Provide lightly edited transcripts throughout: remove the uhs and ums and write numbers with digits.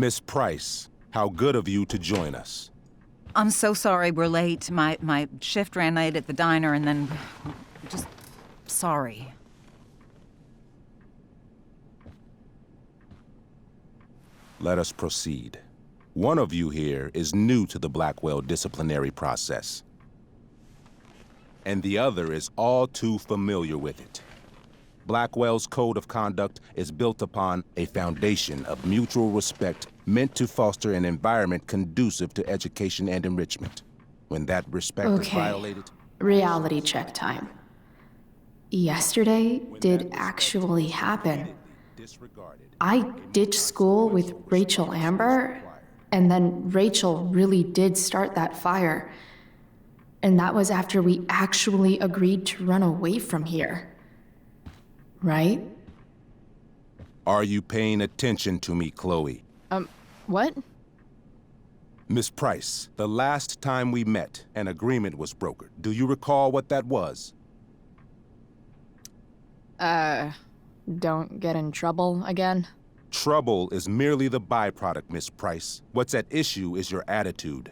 Miss Price, how good of you to join us. I'm so sorry we're late. My shift ran late at the diner and then... just... sorry. Let us proceed. One of you here is new to the Blackwell disciplinary process, and the other is all too familiar with it. Blackwell's code of conduct is built upon a foundation of mutual respect meant to foster an environment conducive to education and enrichment. When that respect is violated... Reality check time. Yesterday did actually happen. I ditched school with Rachel Amber, and then Rachel really did start that fire. And that was after we actually agreed to run away from here. Right? Are you paying attention to me, Chloe? What? Miss Price, the last time we met, an agreement was brokered. Do you recall what that was? Don't get in trouble again? Trouble is merely the byproduct, Miss Price. What's at issue is your attitude.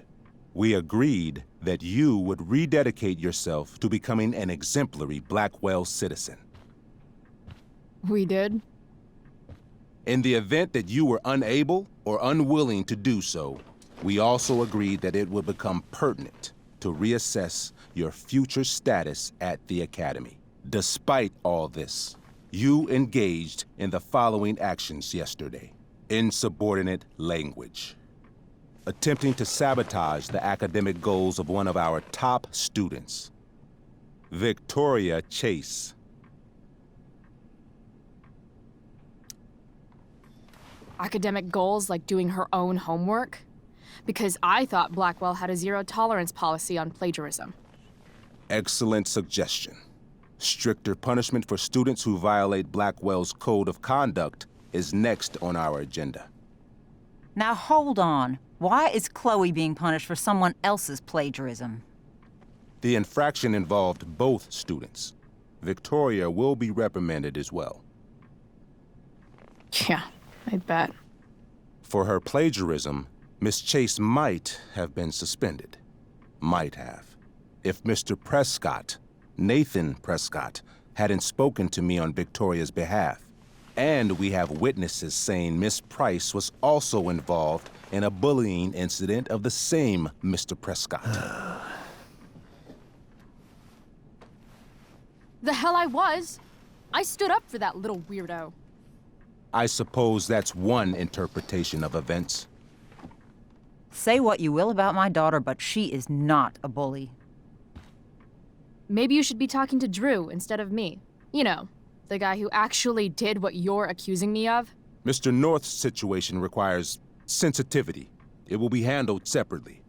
We agreed that you would rededicate yourself to becoming an exemplary Blackwell citizen. We did? In the event that you were unable or unwilling to do so, we also agreed that it would become pertinent to reassess your future status at the Academy. Despite all this, you engaged in the following actions yesterday. Insubordinate language. Attempting to sabotage the academic goals of one of our top students, Victoria Chase. Academic goals like doing her own homework? Because I thought Blackwell had a zero-tolerance policy on plagiarism. Excellent suggestion. Stricter punishment for students who violate Blackwell's code of conduct is next on our agenda. Now hold on. Why is Chloe being punished for someone else's plagiarism? The infraction involved both students. Victoria will be reprimanded as well. Yeah, I bet. For her plagiarism, Miss Chase might have been suspended. Might have. If Mr. Prescott, Nathan Prescott, hadn't spoken to me on Victoria's behalf. And we have witnesses saying Miss Price was also involved in a bullying incident of the same Mr. Prescott. The hell I was! I stood up for that little weirdo. I suppose that's one interpretation of events. Say what you will about my daughter, but she is not a bully. Maybe you should be talking to Drew instead of me. You know, the guy who actually did what you're accusing me of. Mr. North's situation requires sensitivity. It will be handled separately.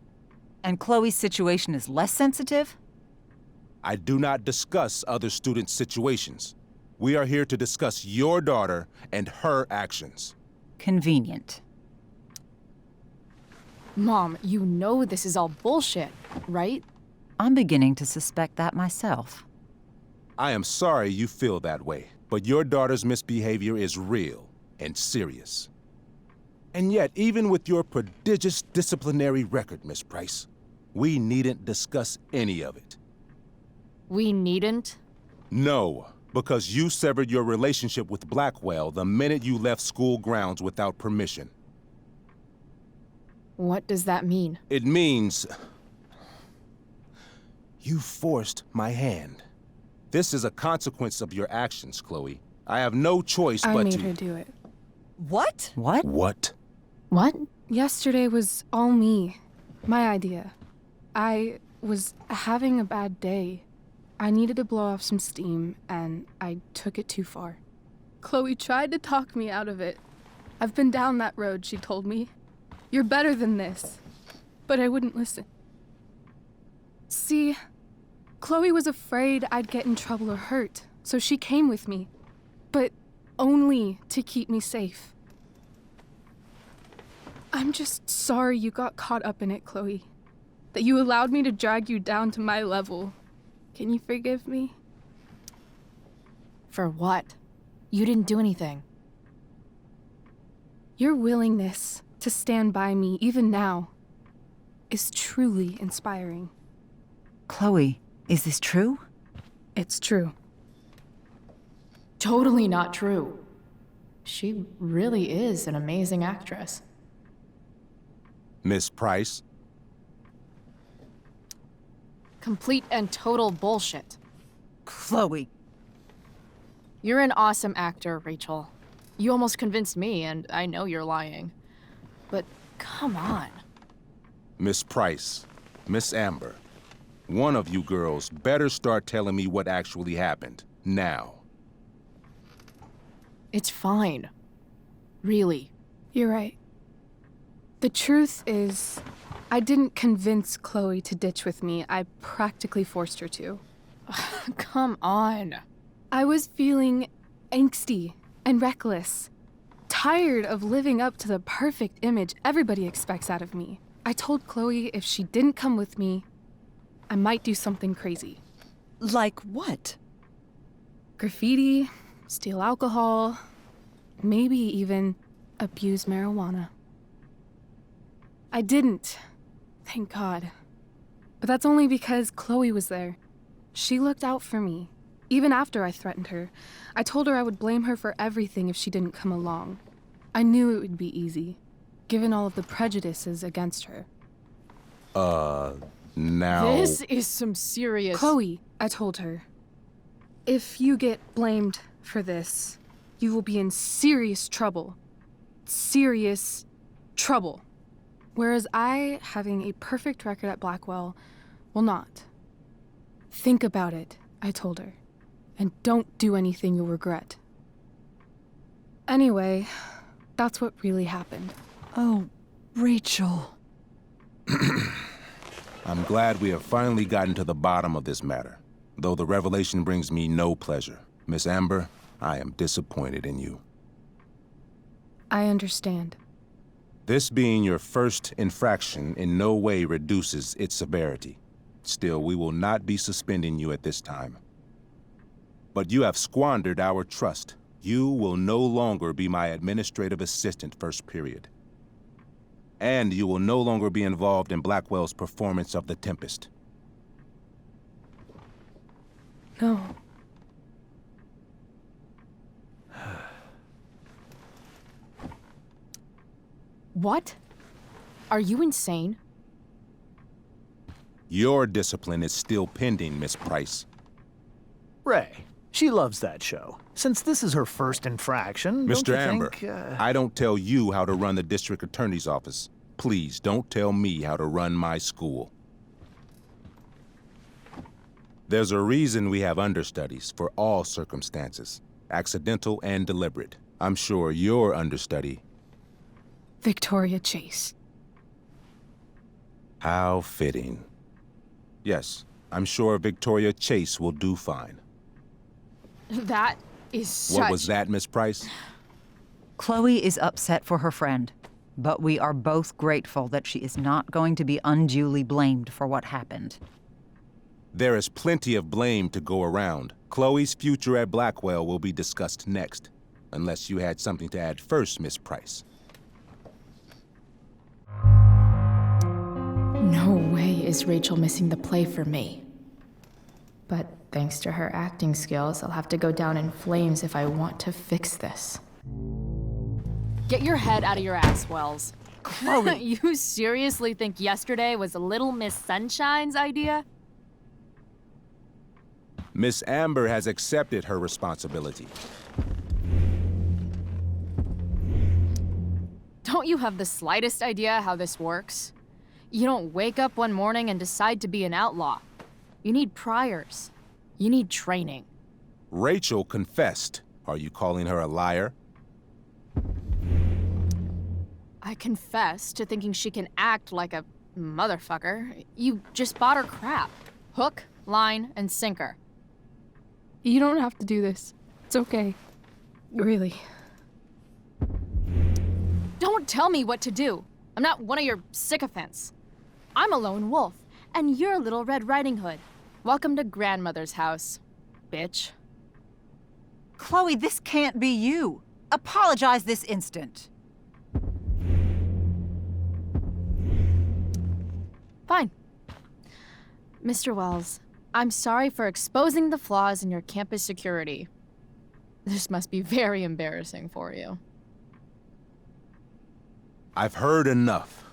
And Chloe's situation is less sensitive? I do not discuss other students' situations. We are here to discuss your daughter and her actions. Convenient. Mom, you know this is all bullshit, right? I'm beginning to suspect that myself. I am sorry you feel that way, but your daughter's misbehavior is real and serious. And yet, even with your prodigious disciplinary record, Miss Price, we needn't discuss any of it. We needn't? No, because you severed your relationship with Blackwell the minute you left school grounds without permission. What does that mean? It means... you forced my hand. This is a consequence of your actions, Chloe. I have no choice but to... I made her do it. What? What? What? What? Yesterday was all me. My idea. I was having a bad day. I needed to blow off some steam, and I took it too far. Chloe tried to talk me out of it. I've been down that road, she told me. You're better than this. But I wouldn't listen. See, Chloe was afraid I'd get in trouble or hurt, so she came with me. But only to keep me safe. I'm just sorry you got caught up in it, Chloe. That you allowed me to drag you down to my level. Can you forgive me? For what? You didn't do anything. Your willingness to stand by me even now is truly inspiring. Chloe, is this true? It's true. Totally not true. She really is an amazing actress. Miss Price? Complete and total bullshit. Chloe. You're an awesome actor, Rachel. You almost convinced me, and I know you're lying. But come on. Miss Price, Miss Amber, one of you girls better start telling me what actually happened, now. It's fine. Really. You're right. The truth is, I didn't convince Chloe to ditch with me. I practically forced her to. Come on. I was feeling angsty and reckless, tired of living up to the perfect image everybody expects out of me. I told Chloe if she didn't come with me, I might do something crazy. Like what? Graffiti, steal alcohol, maybe even abuse marijuana. I didn't, thank God. But that's only because Chloe was there. She looked out for me, even after I threatened her. I told her I would blame her for everything if she didn't come along. I knew it would be easy, given all of the prejudices against her. Now... This is some serious... Chloe, I told her, if you get blamed for this, you will be in serious trouble. Serious trouble. Whereas I, having a perfect record at Blackwell, will not. Think about it, I told her, and don't do anything you'll regret. Anyway, that's what really happened. Oh, Rachel. I'm glad we have finally gotten to the bottom of this matter, though the revelation brings me no pleasure. Miss Amber, I am disappointed in you. I understand. This being your first infraction in no way reduces its severity. Still, we will not be suspending you at this time. But you have squandered our trust. You will no longer be my administrative assistant first period. And you will no longer be involved in Blackwell's performance of The Tempest. No. What? Are you insane? Your discipline is still pending, Miss Price. Ray, she loves that show. Since this is her first infraction, don't Mr. you Amber, think, I don't tell you how to run the district attorney's office. Please don't tell me how to run my school. There's a reason we have understudies for all circumstances, accidental and deliberate. I'm sure your understudy... Victoria Chase. How fitting. Yes, I'm sure Victoria Chase will do fine. That is such... What was that, Miss Price? Chloe is upset for her friend, but we are both grateful that she is not going to be unduly blamed for what happened. There is plenty of blame to go around. Chloe's future at Blackwell will be discussed next, unless you had something to add first, Miss Price. No way is Rachel missing the play for me. But thanks to her acting skills, I'll have to go down in flames if I want to fix this. Get your head out of your ass, Wells. Chloe! You seriously think yesterday was Little Miss Sunshine's idea? Miss Amber has accepted her responsibility. Don't you have the slightest idea how this works? You don't wake up one morning and decide to be an outlaw. You need priors. You need training. Rachel confessed. Are you calling her a liar? I confess to thinking she can act like a motherfucker. You just bought her crap. Hook, line, and sinker. You don't have to do this. It's okay. Really. Don't tell me what to do. I'm not one of your sycophants. I'm a lone wolf, and you're Little Red Riding Hood. Welcome to grandmother's house, bitch. Chloe, this can't be you. Apologize this instant. Fine. Mr. Wells, I'm sorry for exposing the flaws in your campus security. This must be very embarrassing for you. I've heard enough.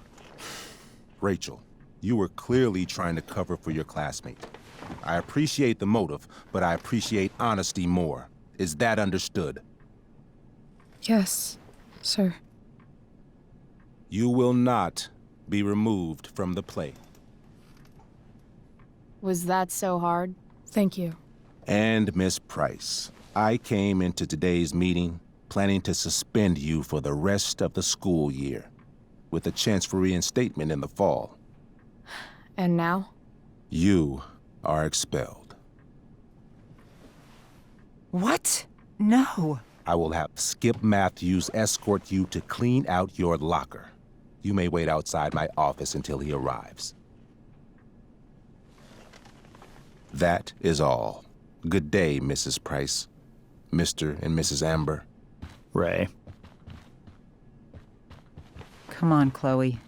Rachel, you were clearly trying to cover for your classmate. I appreciate the motive, but I appreciate honesty more. Is that understood? Yes, sir. You will not be removed from the play. Was that so hard? Thank you. And Miss Price, I came into today's meeting planning to suspend you for the rest of the school year, with a chance for reinstatement in the fall. And now? You are expelled. What? No. I will have Skip Matthews escort you to clean out your locker. You may wait outside my office until he arrives. That is all. Good day, Mrs. Price. Mr. and Mrs. Amber. Ray. Come on, Chloe.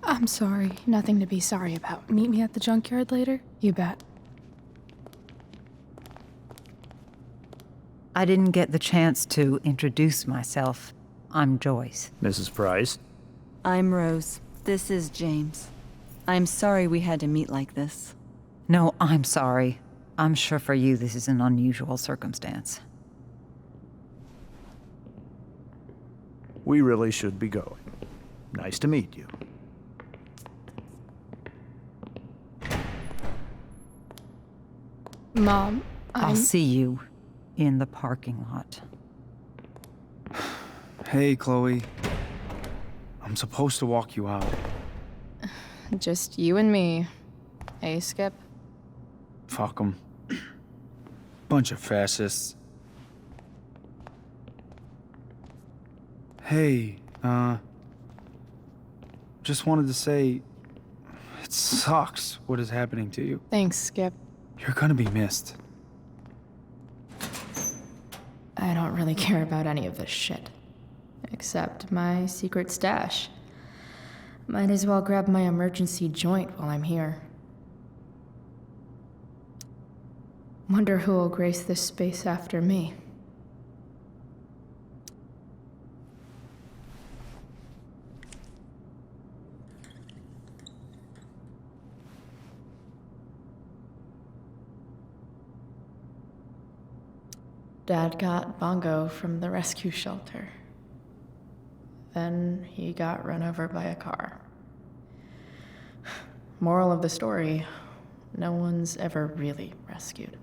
I'm sorry. Nothing to be sorry about. Meet me at the junkyard later? You bet. I didn't get the chance to introduce myself. I'm Joyce. Mrs. Price. I'm Rose. This is James. I'm sorry we had to meet like this. No, I'm sorry. I'm sure for you this is an unusual circumstance. We really should be going. Nice to meet you. Mom, I'll see you in the parking lot. Hey, Chloe. I'm supposed to walk you out. Just you and me. Hey, Skip? Fuck 'em. Bunch of fascists. Hey, just wanted to say, it sucks what is happening to you. Thanks, Skip. You're gonna be missed. I don't really care about any of this shit. Except my secret stash. Might as well grab my emergency joint while I'm here. Wonder who will grace this space after me. Dad got Bongo from the rescue shelter. Then he got run over by a car. Moral of the story, no one's ever really rescued.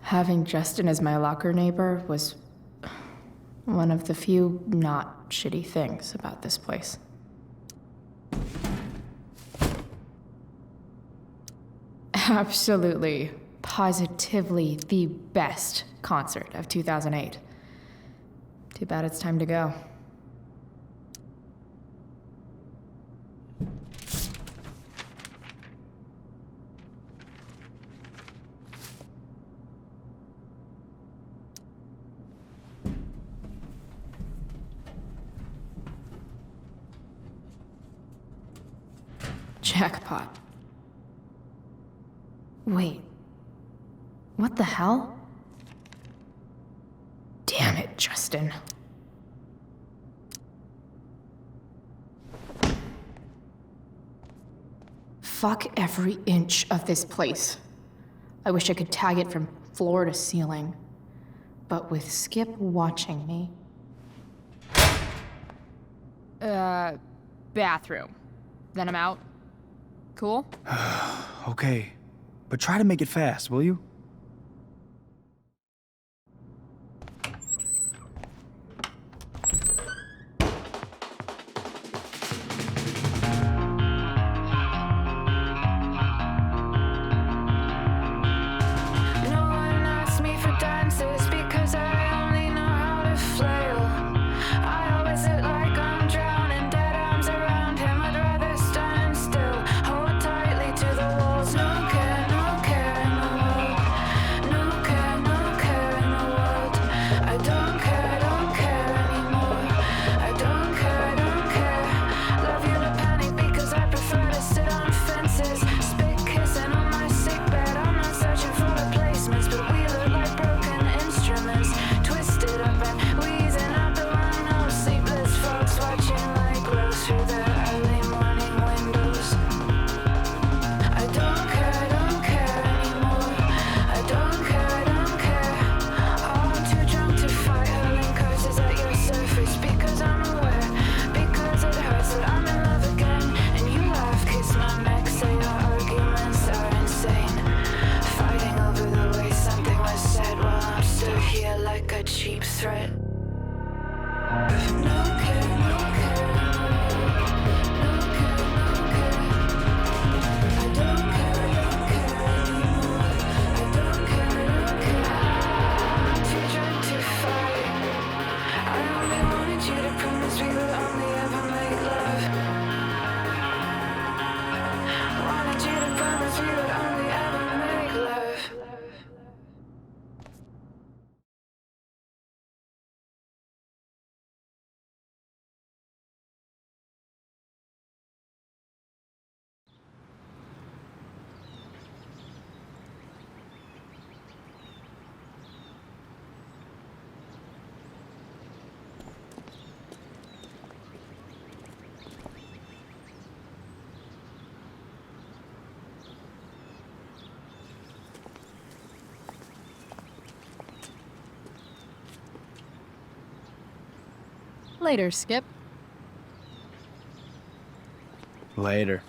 Having Justin as my locker neighbor was one of the few not shitty things about this place. Absolutely, positively the best concert of 2008. Too bad it's time to go. Jackpot. Wait. What the hell? Damn it, Justin. Fuck every inch of this place. I wish I could tag it from floor to ceiling. But with Skip watching me... bathroom. Then I'm out. Cool? Okay, but try to make it fast, will you? No one asks me for dances because I only know how to flail. I always look like I'm drowning, dead arms around him. I'd rather stand still, hold tightly to the walls. No care in the world. No care in the world. I don't care anymore. I don't care. Love you to panic because I prefer to sit on fences. Spit kissing on my sick bed. I'm not searching for replacements, but we look like broken instruments, twisted up and wheezing out the window. Sleepless folks watching like crows through the early morning windows. I don't care anymore. I don't care. Oh, I'm too drunk to fight, hurling curses at your surface because I'm aware, because it hurts that I'm in love again. And you laugh, kiss my neck, say our arguments are insane. Fighting over the way something was said while I'm stood here like a cheap threat. No care. No care. I don't care anymore. I don't care. I'm too drunk to fight. I only wanted you to promise we would only ever make love. Wanted you to promise we would only ever make love. Later, Skip. Later.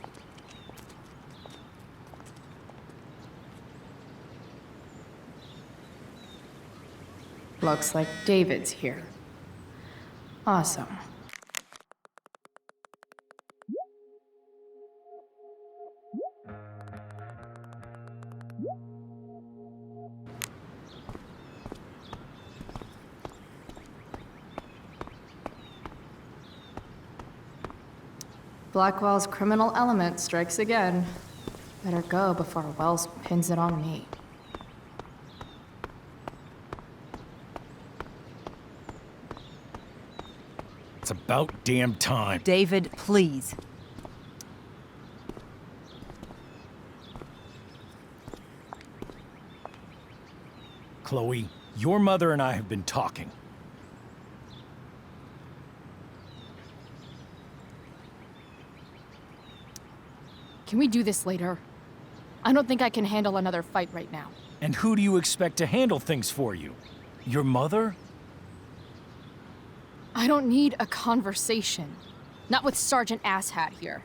Looks like David's here. Awesome. Blackwell's criminal element strikes again. Better go before Wells pins it on me. It's about damn time. David, please. Chloe, your mother and I have been talking. Can we do this later? I don't think I can handle another fight right now. And who do you expect to handle things for you? Your mother? I don't need a conversation. Not with Sergeant Asshat here.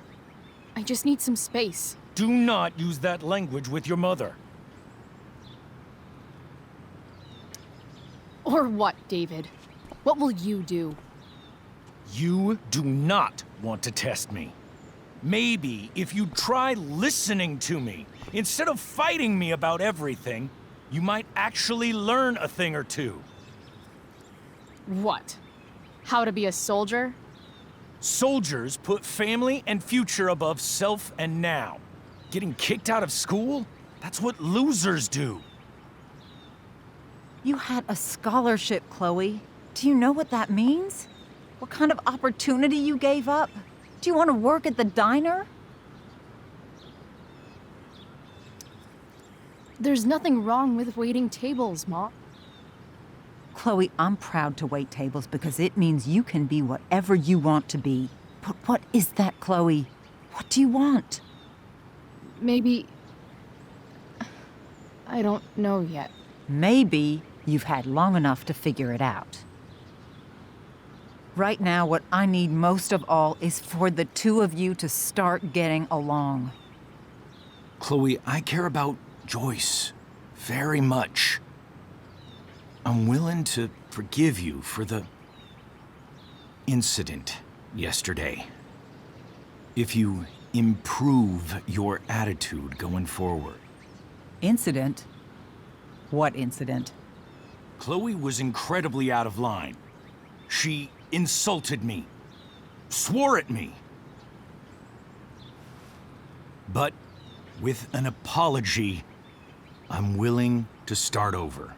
I just need some space. Do not use that language with your mother. Or what, David? What will you do? You do not want to test me. Maybe if you try listening to me, instead of fighting me about everything, you might actually learn a thing or two. What? How to be a soldier? Soldiers put family and future above self and now. Getting kicked out of school? That's what losers do. You had a scholarship, Chloe. Do you know what that means? What kind of opportunity you gave up? Do you want to work at the diner? There's nothing wrong with waiting tables, Mom. Chloe, I'm proud to wait tables because it means you can be whatever you want to be. But what is that, Chloe? What do you want? Maybe... I don't know yet. Maybe you've had long enough to figure it out. Right now, what I need most of all is for the two of you to start getting along. Chloe, I care about Joyce very much. I'm willing to forgive you for the incident yesterday. If you improve your attitude going forward. Incident? What incident? Chloe was incredibly out of line. She insulted me, swore at me. But with an apology, I'm willing to start over.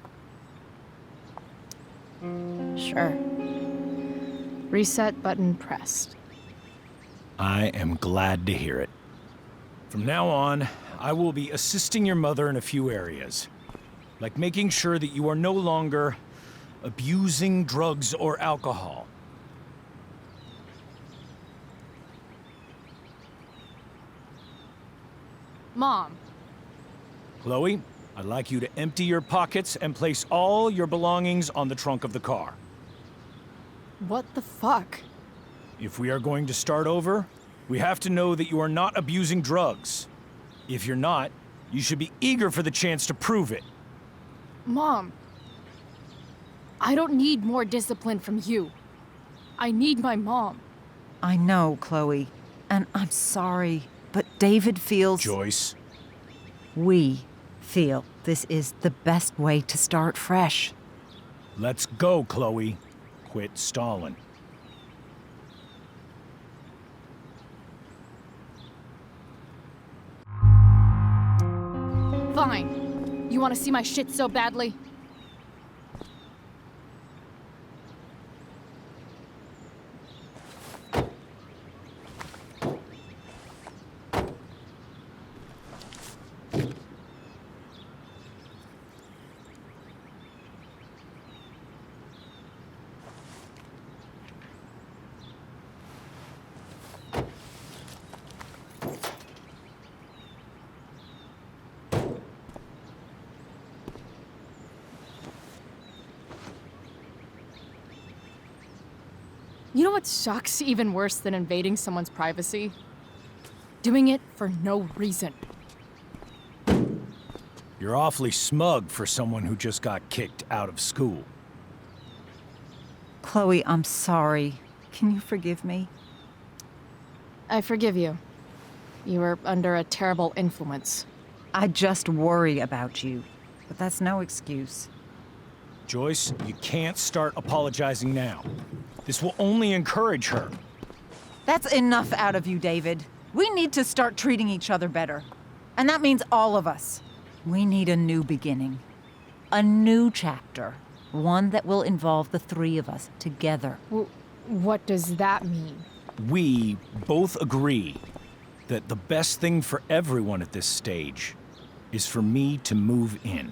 Sure. Reset button pressed. I am glad to hear it. From now on, I will be assisting your mother in a few areas, like making sure that you are no longer abusing drugs or alcohol. Mom, Chloe, I'd like you to empty your pockets and place all your belongings on the trunk of the car. what the fuck? If we are going to start over, we have to know that you are not abusing drugs. If you're not, you should be eager for the chance to prove it. Mom, I don't need more discipline from you. I need my mom. I know, Chloe, and I'm sorry, but David feels... Joyce, We feel this is the best way to start fresh. let's go, Chloe. Quit stalling. Fine. You want to see my shit so badly? You know what sucks even worse than invading someone's privacy? Doing it for no reason. You're awfully smug for someone who just got kicked out of school. Chloe, I'm sorry. Can you forgive me? I forgive you. You were under a terrible influence. I just worry about you, but that's no excuse. Joyce, you can't start apologizing now. This will only encourage her. That's enough out of you, David. We need to start treating each other better. And that means all of us. We need a new beginning. A new chapter. One that will involve the three of us together. What does that mean? We both agree that the best thing for everyone at this stage is for me to move in.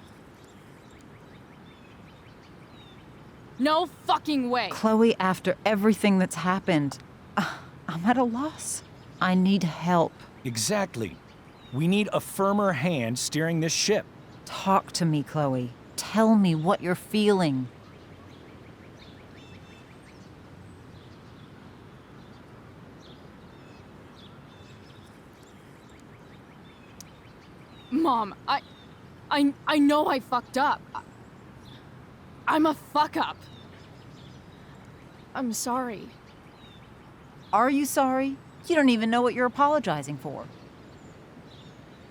No fucking way! Chloe, after everything that's happened, I'm at a loss. I need help. Exactly. We need a firmer hand steering this ship. Talk to me, Chloe. Tell me what you're feeling. Mom, I know I fucked up. I'm a fuck up. I'm sorry. Are you sorry? You don't even know what you're apologizing for.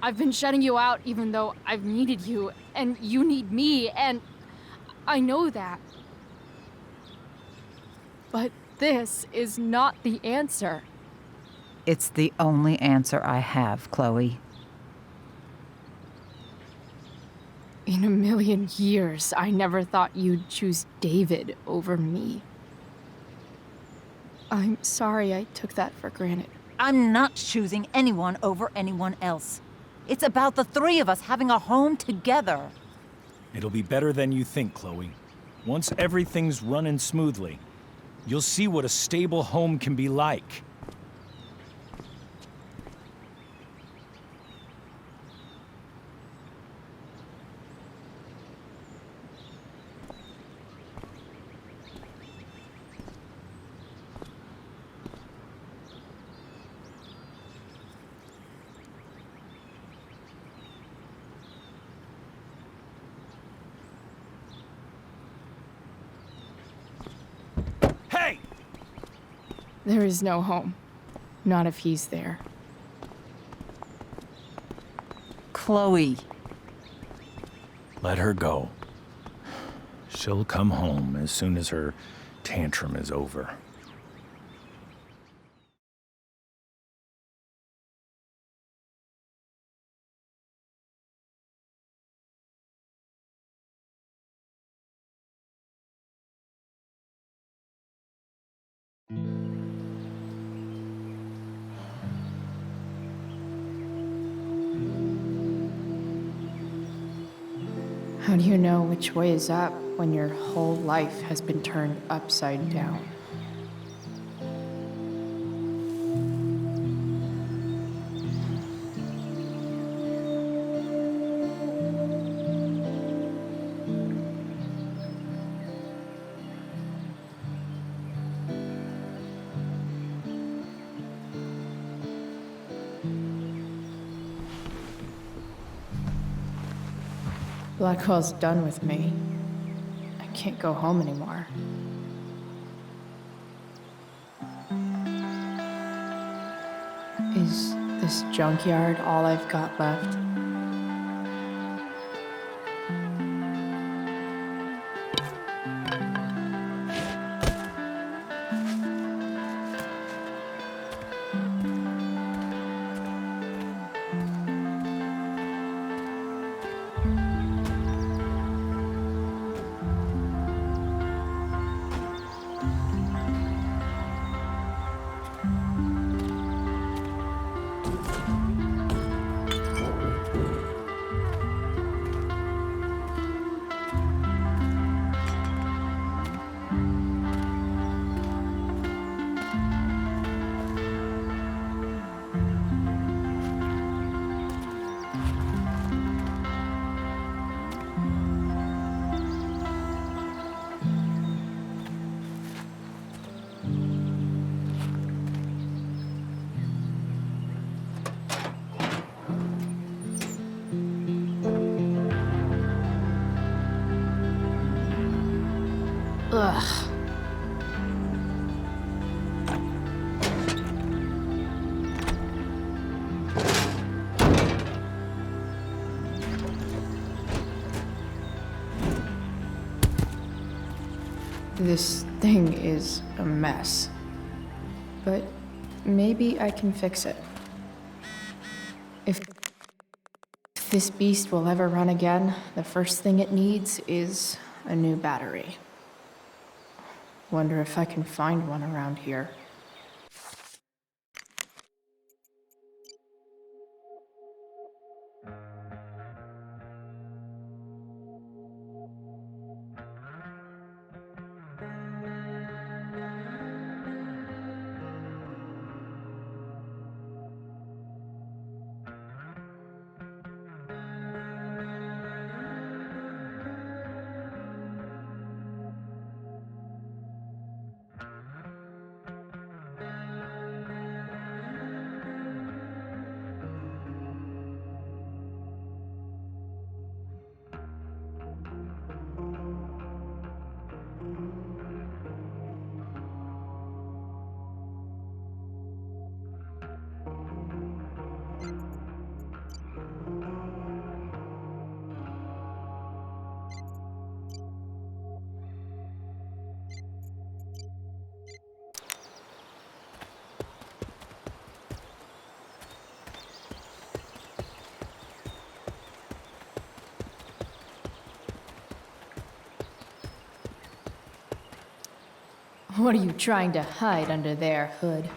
I've been shutting you out even though I've needed you, and you need me, and I know that. But this is not the answer. It's the only answer I have, Chloe. In a million years, I never thought you'd choose David over me. I'm sorry I took that for granted. I'm not choosing anyone over anyone else. It's about the three of us having a home together. It'll be better than you think, Chloe. Once everything's running smoothly, you'll see what a stable home can be like. There is no home. Not if he's there. Chloe. Let her go. She'll come home as soon as her tantrum is over. How do you know which way is up when your whole life has been turned upside down? Blackwell's done with me. I can't go home anymore. Is this junkyard all I've got left? Ugh. This thing is a mess. But maybe I can fix it. If this beast will ever run again, the first thing it needs is a new battery. Wonder if I can find one around here. What are you trying to hide under there, Hood?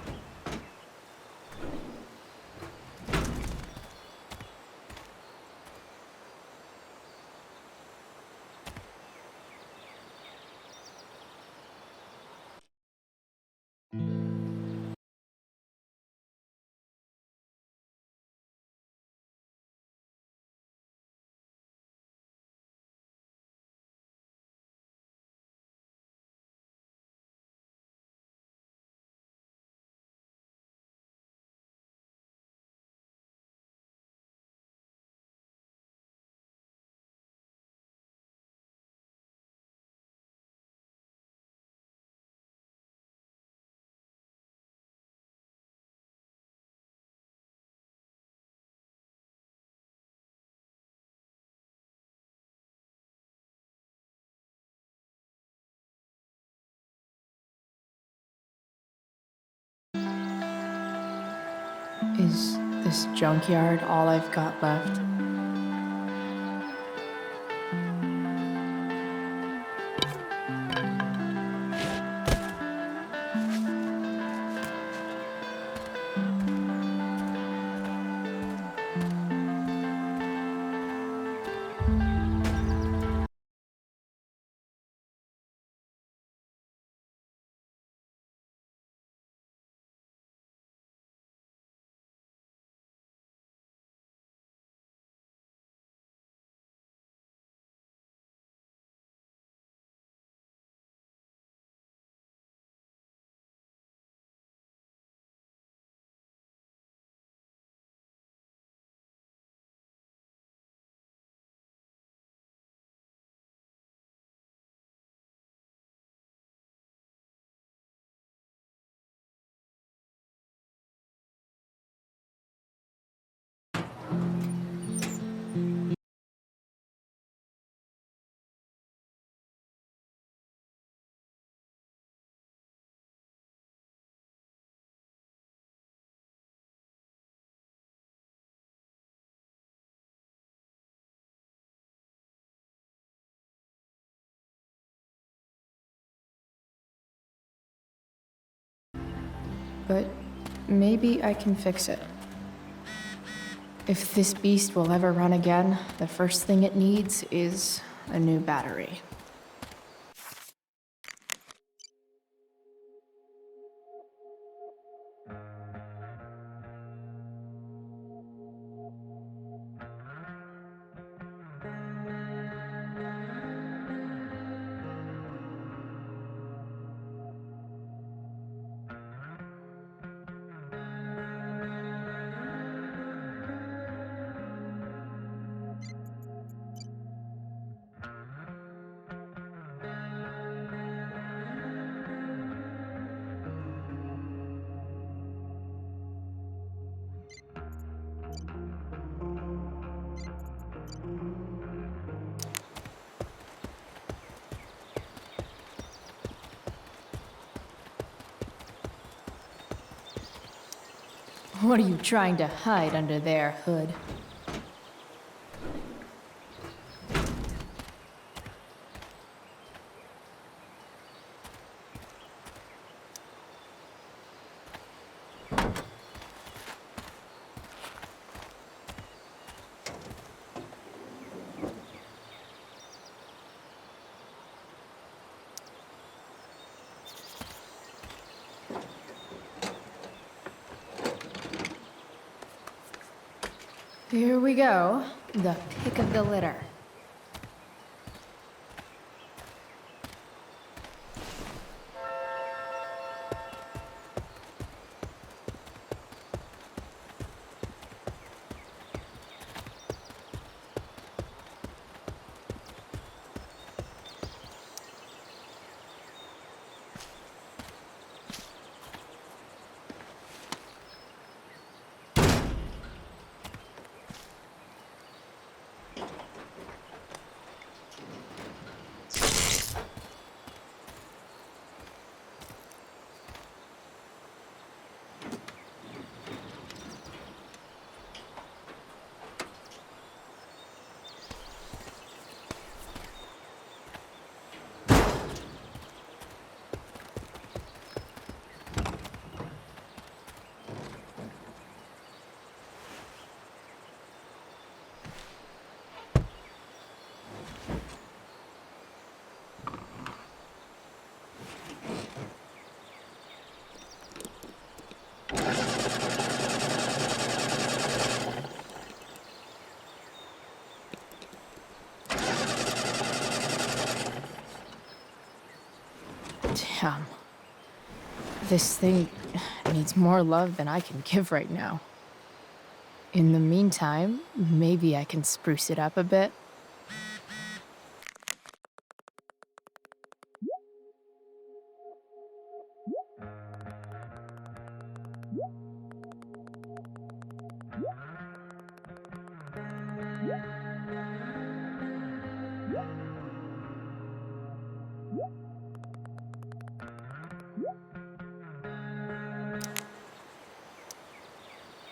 Is this junkyard all I've got left? But maybe I can fix it. If this beast will ever run again, the first thing it needs is a new battery. What are you trying to hide under there, Hood? Here we go, the pick of the litter. Damn. This thing needs more love than I can give right now. In the meantime, maybe I can spruce it up a bit.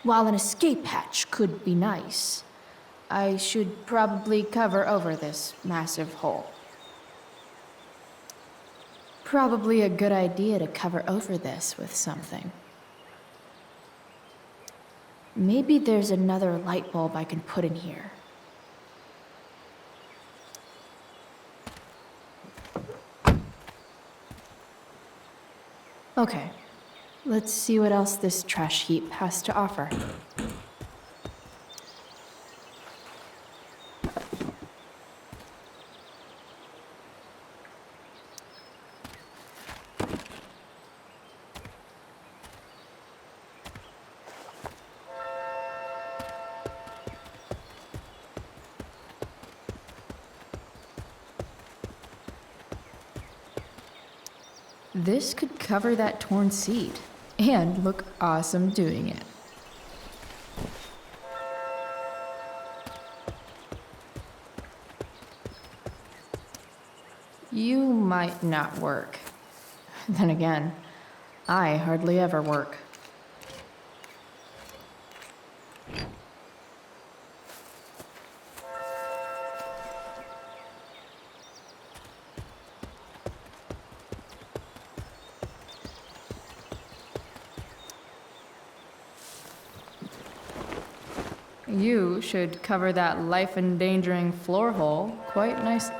While an escape hatch could be nice, I should probably cover over this massive hole. Probably a good idea to cover over this with something. Maybe there's another light bulb I can put in here. Okay, let's see what else this trash heap has to offer. This could cover that torn seat and look awesome doing it. You might not work. Then again, I hardly ever work. You should cover that life-endangering floor hole quite nicely.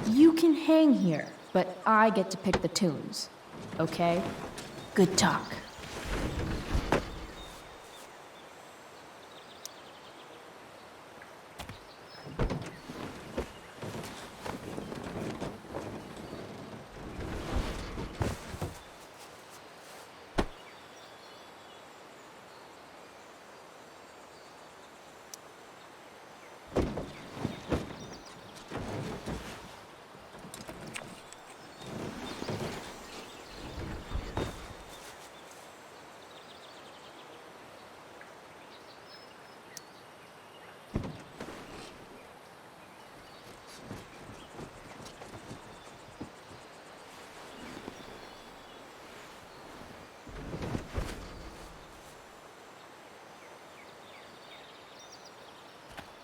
You can hang here, but I get to pick the tunes. Okay? Good talk.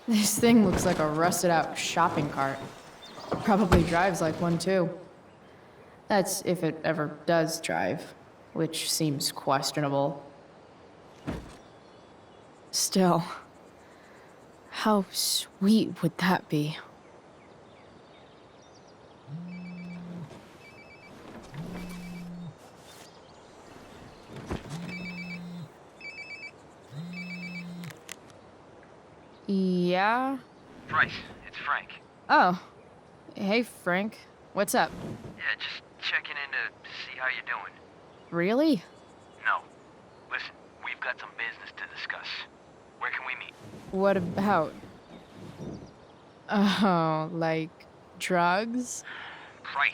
This thing looks like a rusted out shopping cart. Probably drives like one too. That's if it ever does drive, which seems questionable. Still, how sweet would that be? Yeah? Bryce, it's Frank. Oh. Hey, Frank. What's up? Yeah, just checking in to see how you're doing. Really? No. Listen, we've got some business to discuss. Where can we meet? What about? Oh, like drugs? Bryce.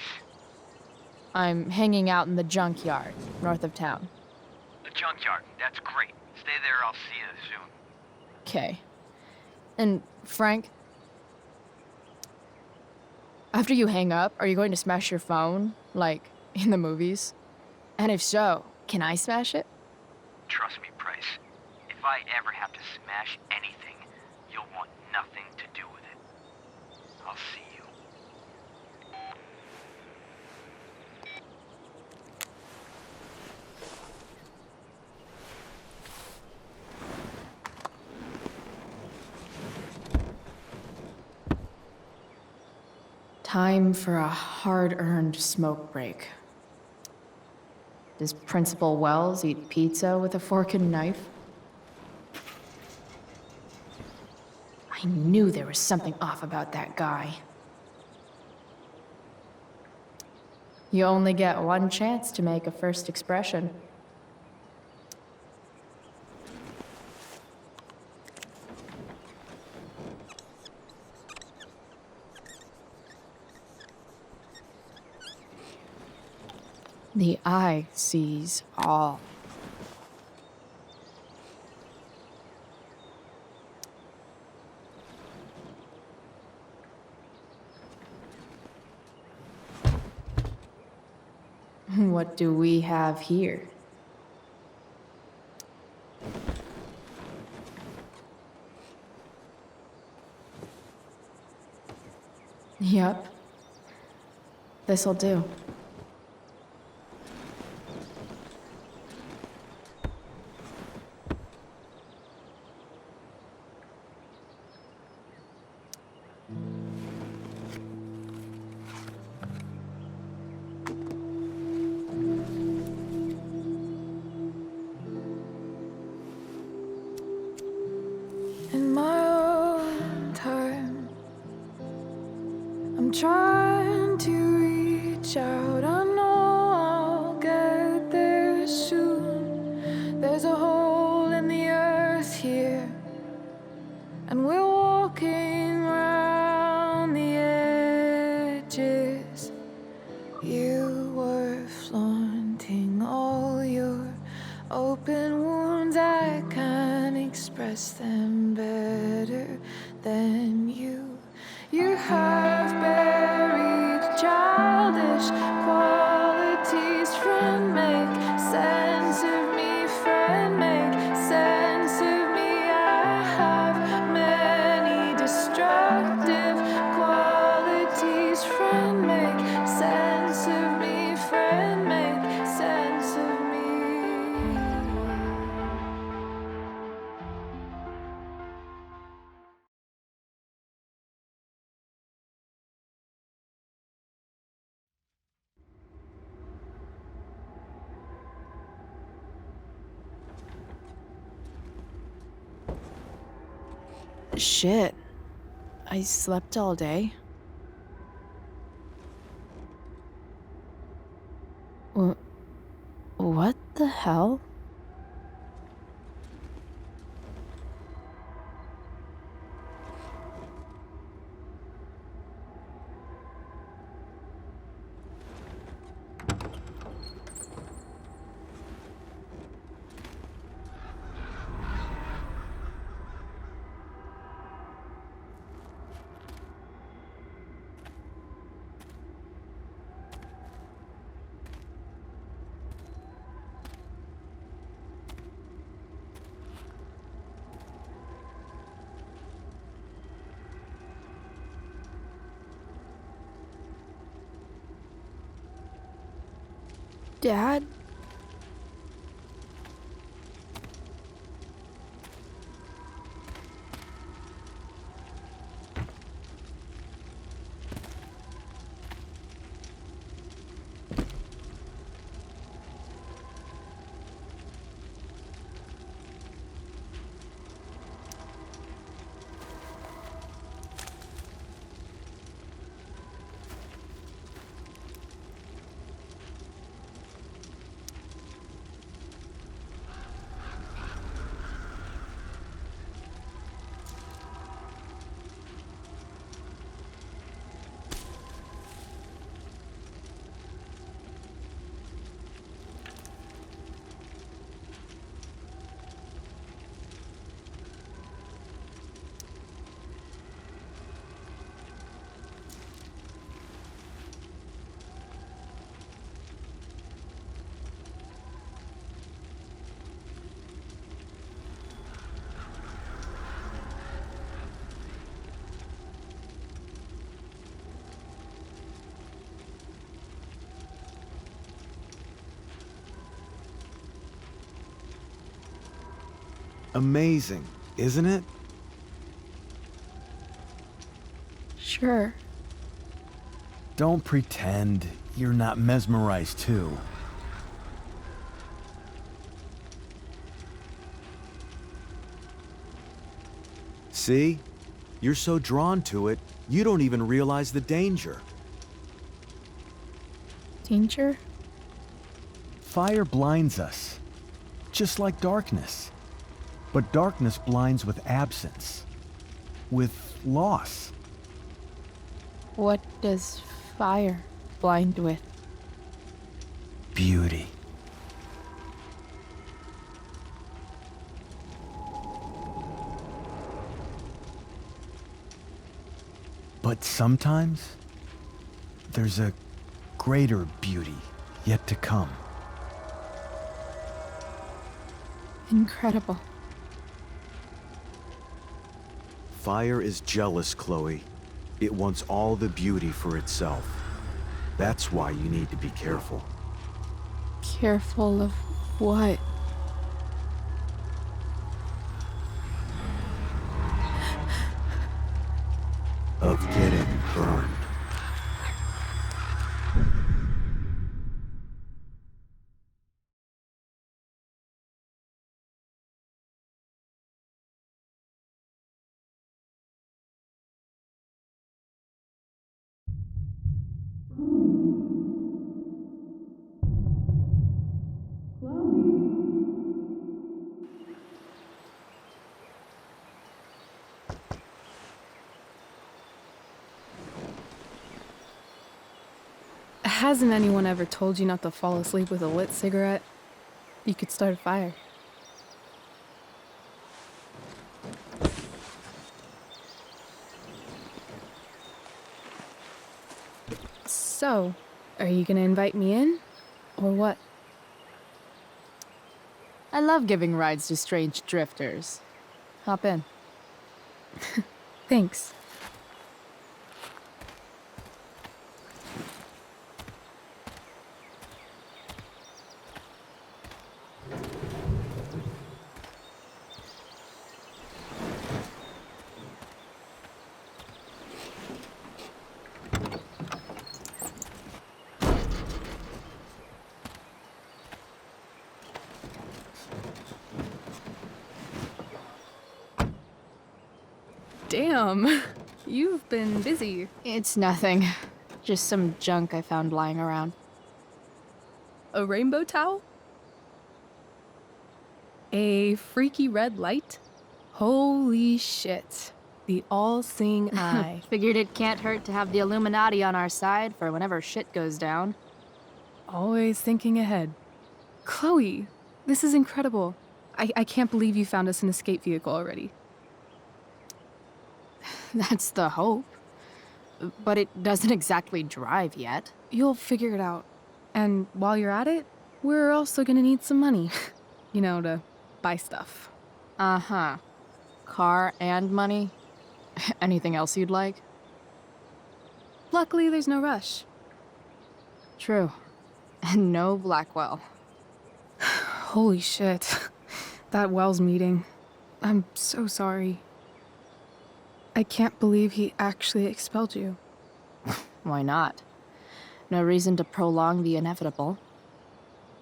I'm hanging out in the junkyard, north of town. The junkyard. That's great. Stay there, I'll see you soon. Okay. And, Frank, after you hang up, are you going to smash your phone, like in the movies? And if so, can I smash it? Trust me, Bryce. If I ever have to smash anything, you'll want nothing to do with it. I'll see you. Time for a hard-earned smoke break. Does Principal Wells eat pizza with a fork and knife? I knew there was something off about that guy. You only get one chance to make a first expression. The eye sees all. What do we have here? Yep. This'll do. In my own time, I'm trying to reach out. I know I'll get there soon. There's a hole in the earth here, and we're walking around the edges. You were flaunting all your open wounds. I can't express them better than you. You have buried childish qualities. Friend, make sense of me. Friend, make sense of me. I have many destructive qualities. Friend, make sense of me. Friend, make sense of me. Shit. I slept all day. What the hell? Dad? Amazing, isn't it? Sure. Don't pretend you're not mesmerized too. See? You're so drawn to it, you don't even realize the danger. Danger? Fire blinds us, just like darkness. But darkness blinds with absence, with loss. What does fire blind with? Beauty. But sometimes, there's a greater beauty yet to come. Incredible. Fire is jealous, Chloe. It wants all the beauty for itself. That's why you need to be careful. Careful of what? Of getting burned. Hasn't anyone ever told you not to fall asleep with a lit cigarette? You could start a fire. So, are you gonna invite me in? Or what? I love giving rides to strange drifters. Hop in. Thanks. Damn, you've been busy. It's nothing. Just some junk I found lying around. A rainbow towel? A freaky red light? Holy shit. The all-seeing eye. Figured it can't hurt to have the Illuminati on our side for whenever shit goes down. Always thinking ahead. Chloe, this is incredible. I can't believe you found us an escape vehicle already. That's the hope. But it doesn't exactly drive yet. You'll figure it out. And while you're at it, we're also gonna need some money. You know, to buy stuff. Uh-huh. Car and money? Anything else you'd like? Luckily, there's no rush. True. And no Blackwell. Holy shit. That Wells meeting. I'm so sorry. I can't believe he actually expelled you. Why not? No reason to prolong the inevitable.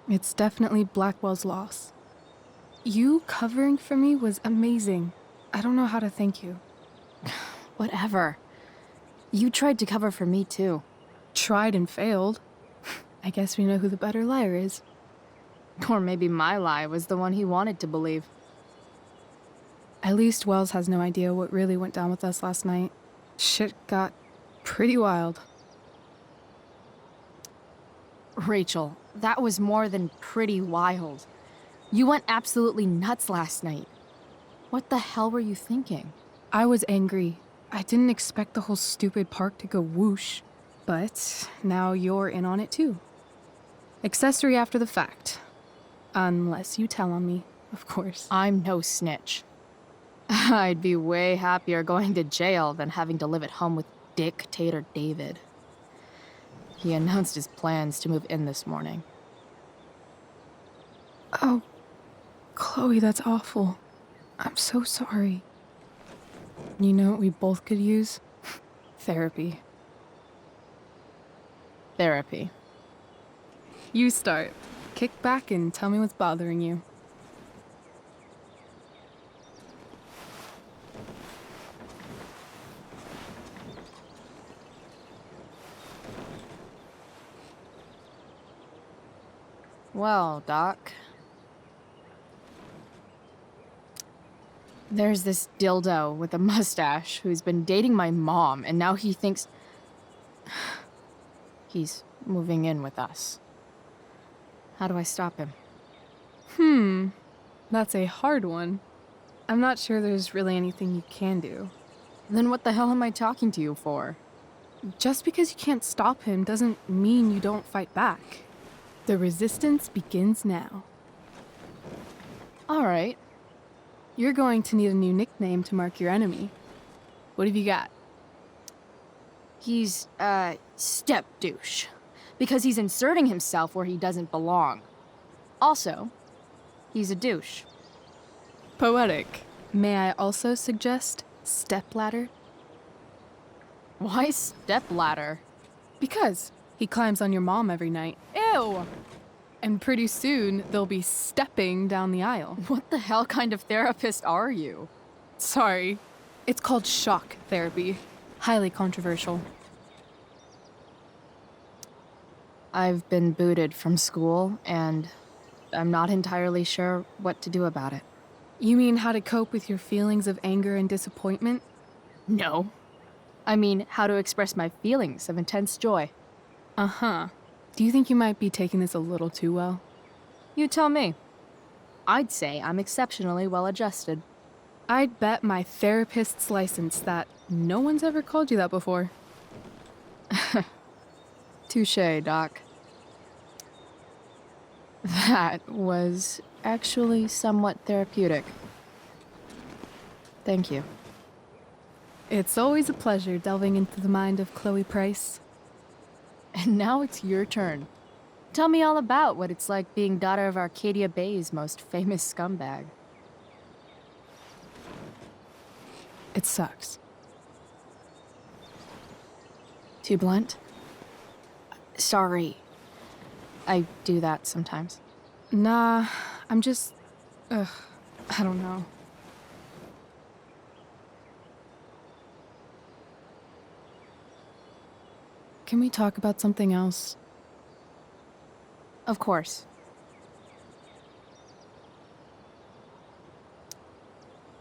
It's definitely Blackwell's loss. You covering for me was amazing. I don't know how to thank you. Whatever. You tried to cover for me too. Tried and failed. I guess we know who the better liar is. Or maybe my lie was the one he wanted to believe. At least Wells has no idea what really went down with us last night. Shit got pretty wild. Rachel, that was more than pretty wild. You went absolutely nuts last night. What the hell were you thinking? I was angry. I didn't expect the whole stupid park to go whoosh. But now you're in on it too. Accessory after the fact. Unless you tell on me, of course. I'm no snitch. I'd be way happier going to jail than having to live at home with Dictator David. He announced his plans to move in this morning. Oh, Chloe, that's awful. I'm so sorry. You know what we both could use? Therapy. Therapy. You start. Kick back and tell me what's bothering you. Well, Doc. There's this dildo with a mustache who's been dating my mom, and now he thinks he's moving in with us. How do I stop him? That's a hard one. I'm not sure there's really anything you can do. Then what the hell am I talking to you for? Just because you can't stop him doesn't mean you don't fight back. The resistance begins now. All right. You're going to need a new nickname to mark your enemy. What have you got? He's, step douche. Because he's inserting himself where he doesn't belong. Also, he's a douche. Poetic. May I also suggest stepladder? Why stepladder? Because he climbs on your mom every night. Ew! And pretty soon, they'll be stepping down the aisle. What the hell kind of therapist are you? Sorry. It's called shock therapy. Highly controversial. I've been booted from school, and I'm not entirely sure what to do about it. You mean how to cope with your feelings of anger and disappointment? No. I mean, how to express my feelings of intense joy. Uh-huh. Do you think you might be taking this a little too well? You tell me. I'd say I'm exceptionally well adjusted. I'd bet my therapist's license that no one's ever called you that before. Touché, Doc. That was actually somewhat therapeutic. Thank you. It's always a pleasure delving into the mind of Chloe Price. And now it's your turn. Tell me all about what it's like being daughter of Arcadia Bay's most famous scumbag. It sucks. Too blunt? Sorry. I do that sometimes. Nah, I'm just... I don't know. Can we talk about something else? Of course.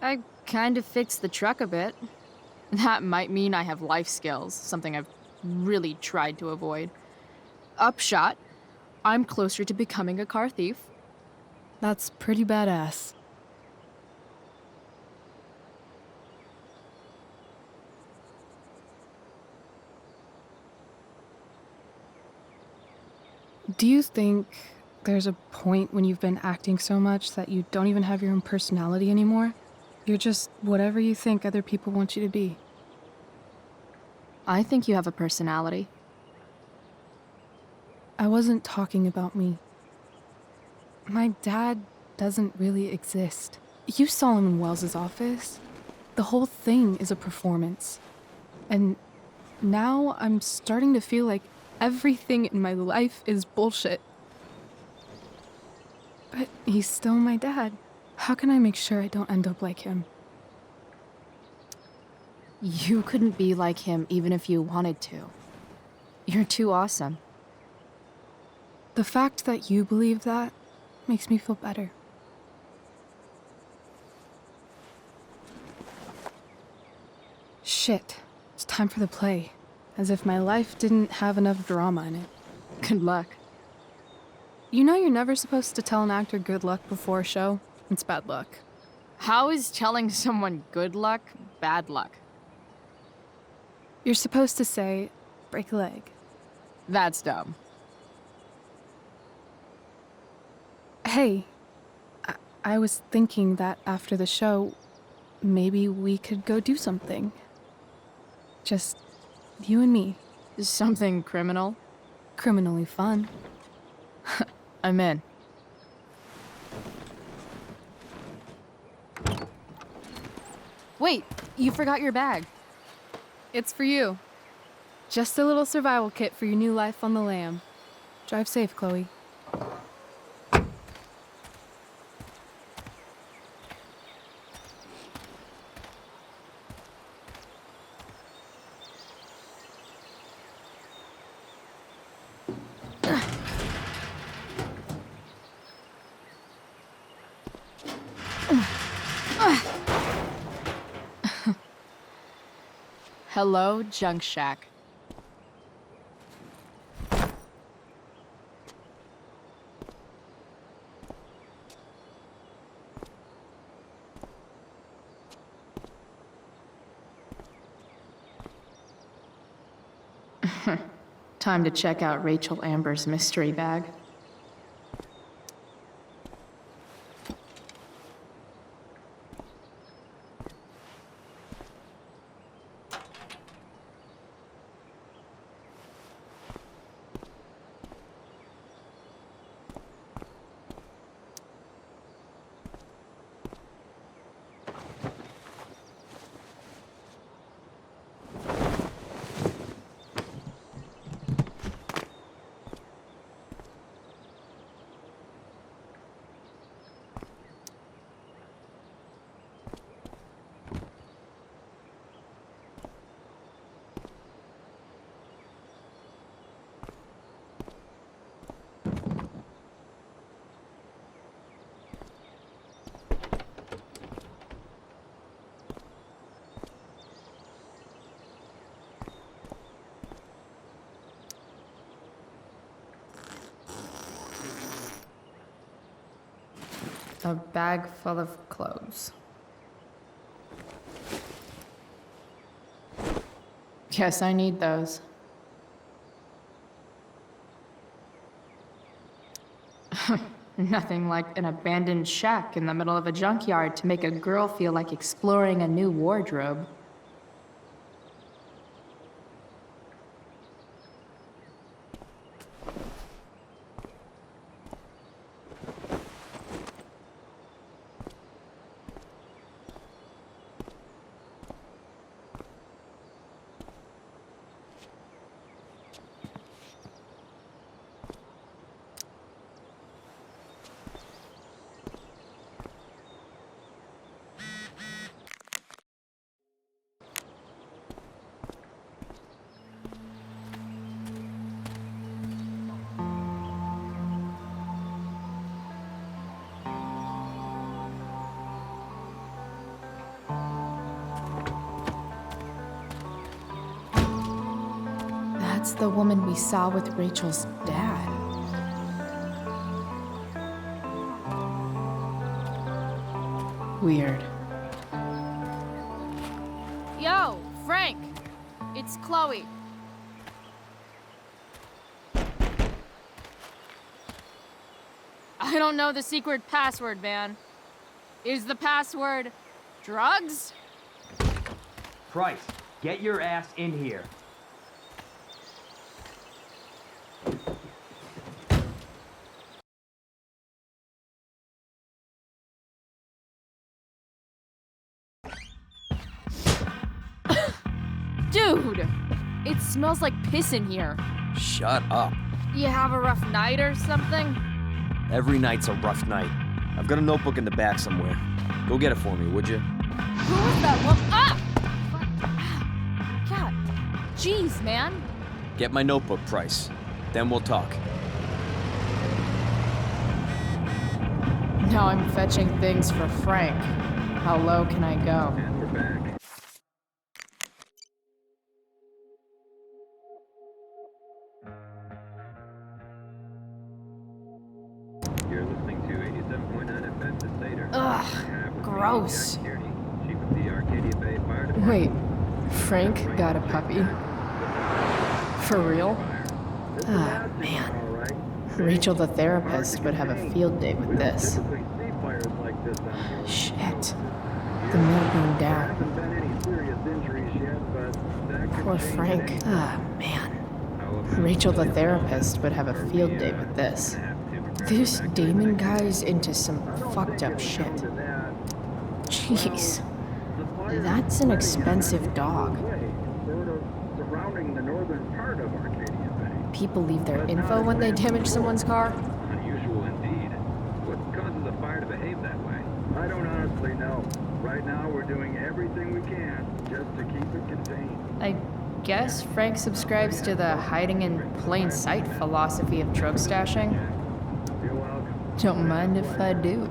I kind of fixed the truck a bit. That might mean I have life skills, something I've really tried to avoid. Upshot, I'm closer to becoming a car thief. That's pretty badass. Do you think there's a point when you've been acting so much that you don't even have your own personality anymore? You're just whatever you think other people want you to be. I think you have a personality. I wasn't talking about me. My dad doesn't really exist. You saw him in Wells's office. The whole thing is a performance. And now I'm starting to feel like everything in my life is bullshit. But he's still my dad. How can I make sure I don't end up like him? You couldn't be like him even if you wanted to. You're too awesome. The fact that you believe that makes me feel better. Shit, it's time for the play. As if my life didn't have enough drama in it. Good luck. You know you're never supposed to tell an actor good luck before a show? It's bad luck. How is telling someone good luck bad luck? You're supposed to say, break a leg. That's dumb. Hey, I was thinking that after the show, maybe we could go do something. Just you and me. Something criminal? Criminally fun. I'm in. Wait, you forgot your bag. It's for you. Just a little survival kit for your new life on the lam. Drive safe, Chloe. Hello, Junk Shack. Time to check out Rachel Amber's mystery bag. A bag full of clothes. Guess I need those. Nothing like an abandoned shack in the middle of a junkyard to make a girl feel like exploring a new wardrobe. That's the woman we saw with Rachel's dad. Weird. Yo, Frank! It's Chloe. I don't know the secret password, man. Is the password drugs? Price, get your ass in here. Dude! It smells like piss in here. Shut up. You have a rough night or something? Every night's a rough night. I've got a notebook in the back somewhere. Go get it for me, would you? Who was that one? Ah! God. Jeez, man. Get my notebook, Price. Then we'll talk. Now I'm fetching things for Frank. How low can I go? And we're back. You're listening to 87.9 FM The Stater. Ugh, gross. Chief of the Arcadia Bay Fire Department. Wait, Frank got a puppy? For real? Ah, man. Rachel the therapist would have a field day with this. Shit. The mill burned down. Poor Frank. Ah, man. Rachel the therapist would have a field day with this. This Damon guy's into some fucked up shit. Jeez. That's an expensive dog. Surrounding the northern part of Arcadia Bay. People leave their info when they damage someone's car? Unusual indeed. What causes a fire to behave that way? I don't honestly know. Right now we're doing everything we can just to keep it contained. I guess Frank subscribes to the hiding in plain sight philosophy of drug stashing. You're welcome. Don't mind if I do.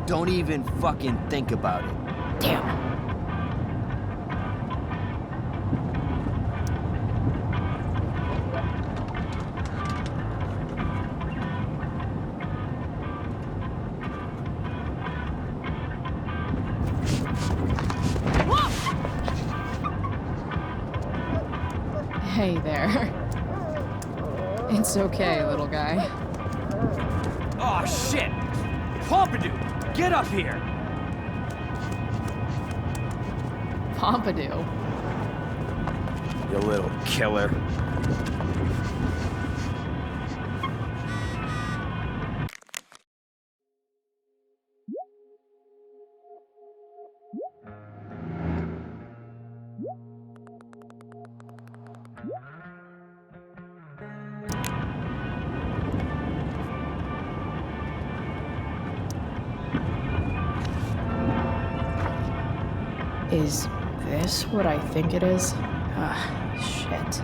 Don't even fucking think about it. Damn. Hey there. It's okay, little guy. Oh shit! Pompidou, get up here! Pompidou? You little killer. Is this what I think it is? Shit.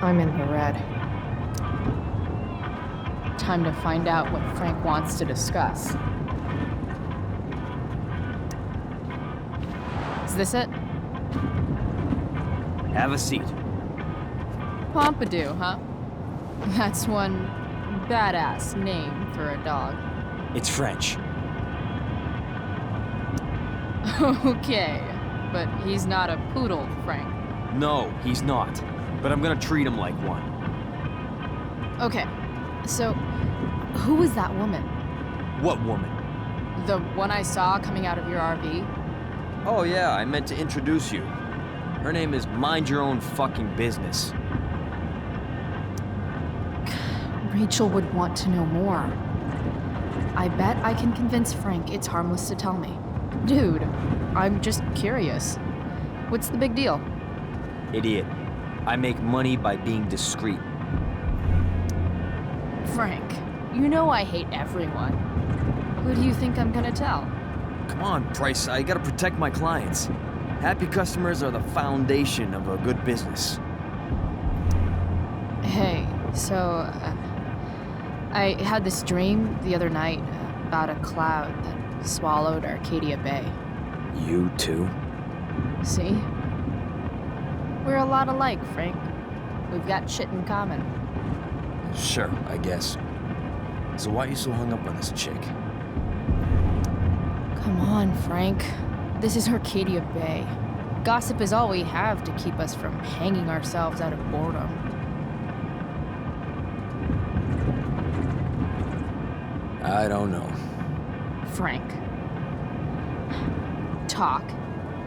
I'm in the red. Time to find out what Frank wants to discuss. Is this it? Have a seat. Pompidou, huh? That's one badass name for a dog. It's French. Okay, but he's not a poodle, Frank. No, he's not. But I'm gonna treat him like one. Okay, so who was that woman? What woman? The one I saw coming out of your RV? Oh yeah, I meant to introduce you. Her name is Mind Your Own Fucking Business. Rachel would want to know more. I bet I can convince Frank it's harmless to tell me. Dude, I'm just curious. What's the big deal? Idiot. I make money by being discreet. Frank, you know I hate everyone. Who do you think I'm gonna tell? Come on, Price, I gotta protect my clients. Happy customers are the foundation of a good business. Hey, so, I had this dream the other night about a cloud that swallowed Arcadia Bay. You too? See? We're a lot alike, Frank. We've got shit in common. Sure, I guess. So why are you so hung up on this chick? Come on, Frank. This is Arcadia Bay. Gossip is all we have to keep us from hanging ourselves out of boredom. I don't know. Frank. Talk,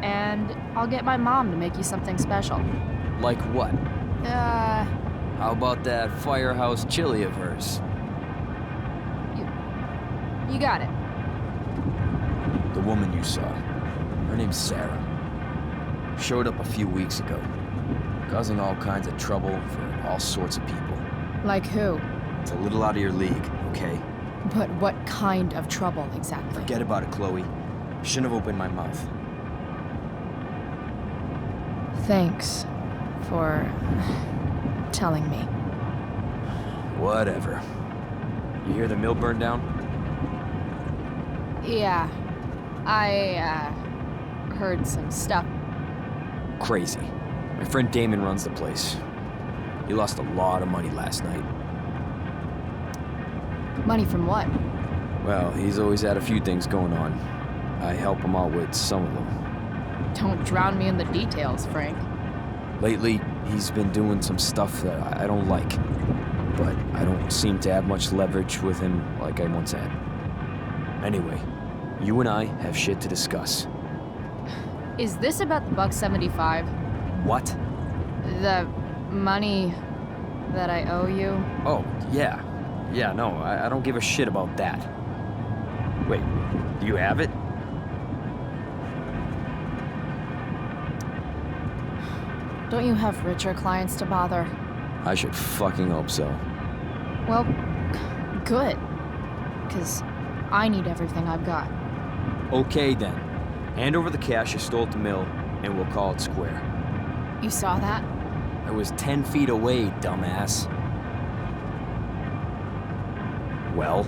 and I'll get my mom to make you something special. Like what? How about that firehouse chili of hers? You got it. The woman you saw. Her name's Sarah. Showed up a few weeks ago, causing all kinds of trouble for all sorts of people. Like who? It's a little out of your league, okay? But what kind of trouble exactly? Forget about it, Chloe. Shouldn't have opened my mouth. Thanks for telling me. Whatever. You hear the mill burn down? Yeah. I, heard some stuff. Crazy. My friend Damon runs the place. He lost a lot of money last night. Money from what? Well, he's always had a few things going on. I help him out with some of them. Don't drown me in the details, Frank. Lately, he's been doing some stuff that I don't like. But I don't seem to have much leverage with him like I once had. Anyway, you and I have shit to discuss. Is this about the $1.75? What? The money that I owe you? Oh, yeah. Yeah, no, I don't give a shit about that. Wait, do you have it? Don't you have richer clients to bother? I should fucking hope so. Well, good. 'Cause I need everything I've got. Okay then. Hand over the cash you stole at the mill, and we'll call it square. You saw that? I was 10 feet away, dumbass. Well?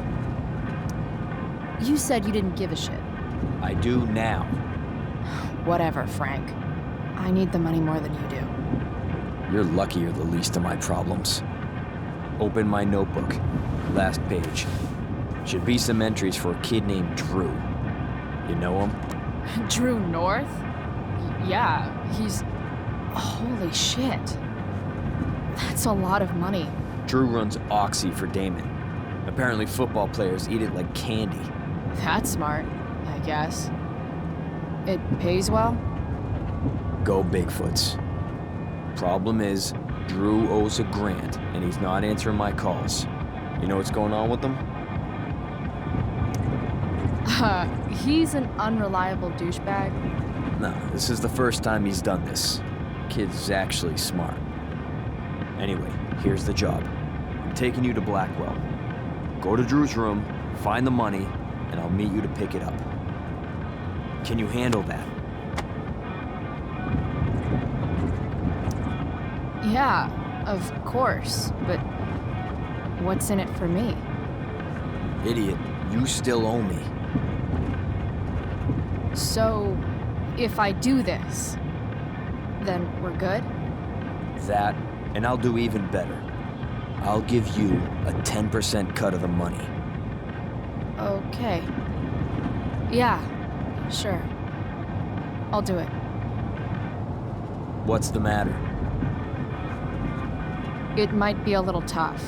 You said you didn't give a shit. I do now. Whatever, Frank. I need the money more than you do. You're lucky you're the least of my problems. Open my notebook. Last page. Should be some entries for a kid named Drew. You know him? Drew North? Yeah, he's... Holy shit. That's a lot of money. Drew runs Oxy for Damon. Apparently football players eat it like candy. That's smart, I guess. It pays well? Go Bigfoots. Problem is, Drew owes a grant, and he's not answering my calls. You know what's going on with him? He's an unreliable douchebag. No, this is the first time he's done this. Kid's actually smart. Anyway, here's the job. I'm taking you to Blackwell. Go to Drew's room, find the money, and I'll meet you to pick it up. Can you handle that? Yeah, of course, but what's in it for me? Idiot, you still owe me. So, if I do this, then we're good? That, and I'll do even better. I'll give you a 10% cut of the money. Okay. Yeah, sure. I'll do it. What's the matter? It might be a little tough.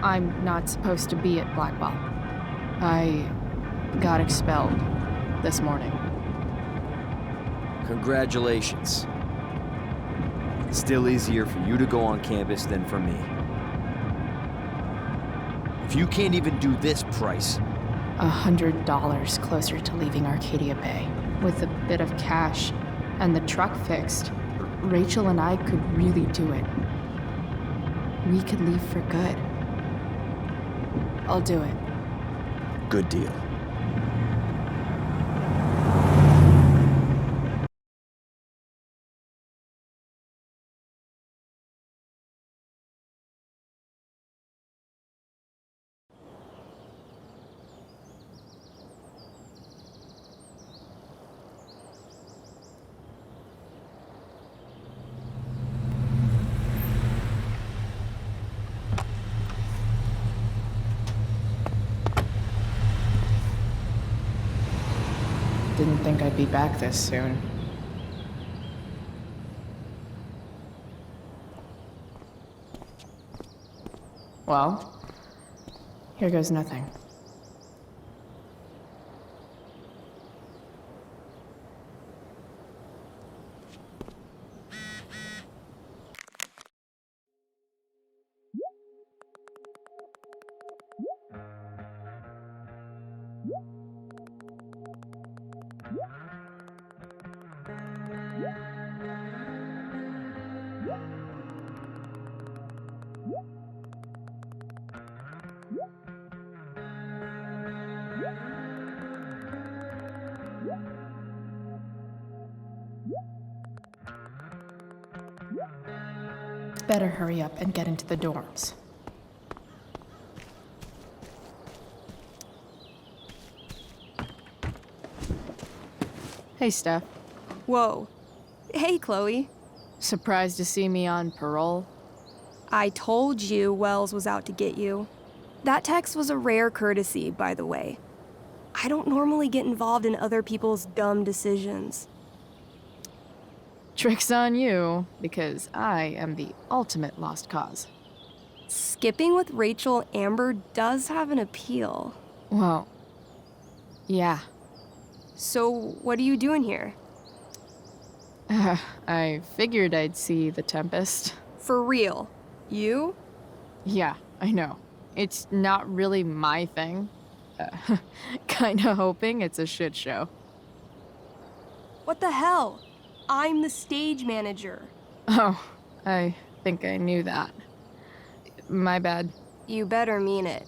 I'm not supposed to be at Blackwell. I got expelled this morning. Congratulations. It's still easier for you to go on campus than for me. If you can't even do this price... $100 closer to leaving Arcadia Bay. With a bit of cash and the truck fixed, Rachel and I could really do it. We could leave for good. I'll do it. Good deal. Didn't think I'd be back this soon. Well, here goes nothing. Better hurry up and get into the dorms. Hey, Steph. Whoa. Hey, Chloe. Surprised to see me on parole? I told you Wells was out to get you. That text was a rare courtesy, by the way. I don't normally get involved in other people's dumb decisions. Trick's on you, because I am the ultimate lost cause. Skipping with Rachel Amber does have an appeal. Well, yeah. So, what are you doing here? I figured I'd see the Tempest. For real? You? Yeah, I know. It's not really my thing. Kinda hoping it's a shit show. What the hell? I'm the stage manager. Oh, I think I knew that. My bad. You better mean it.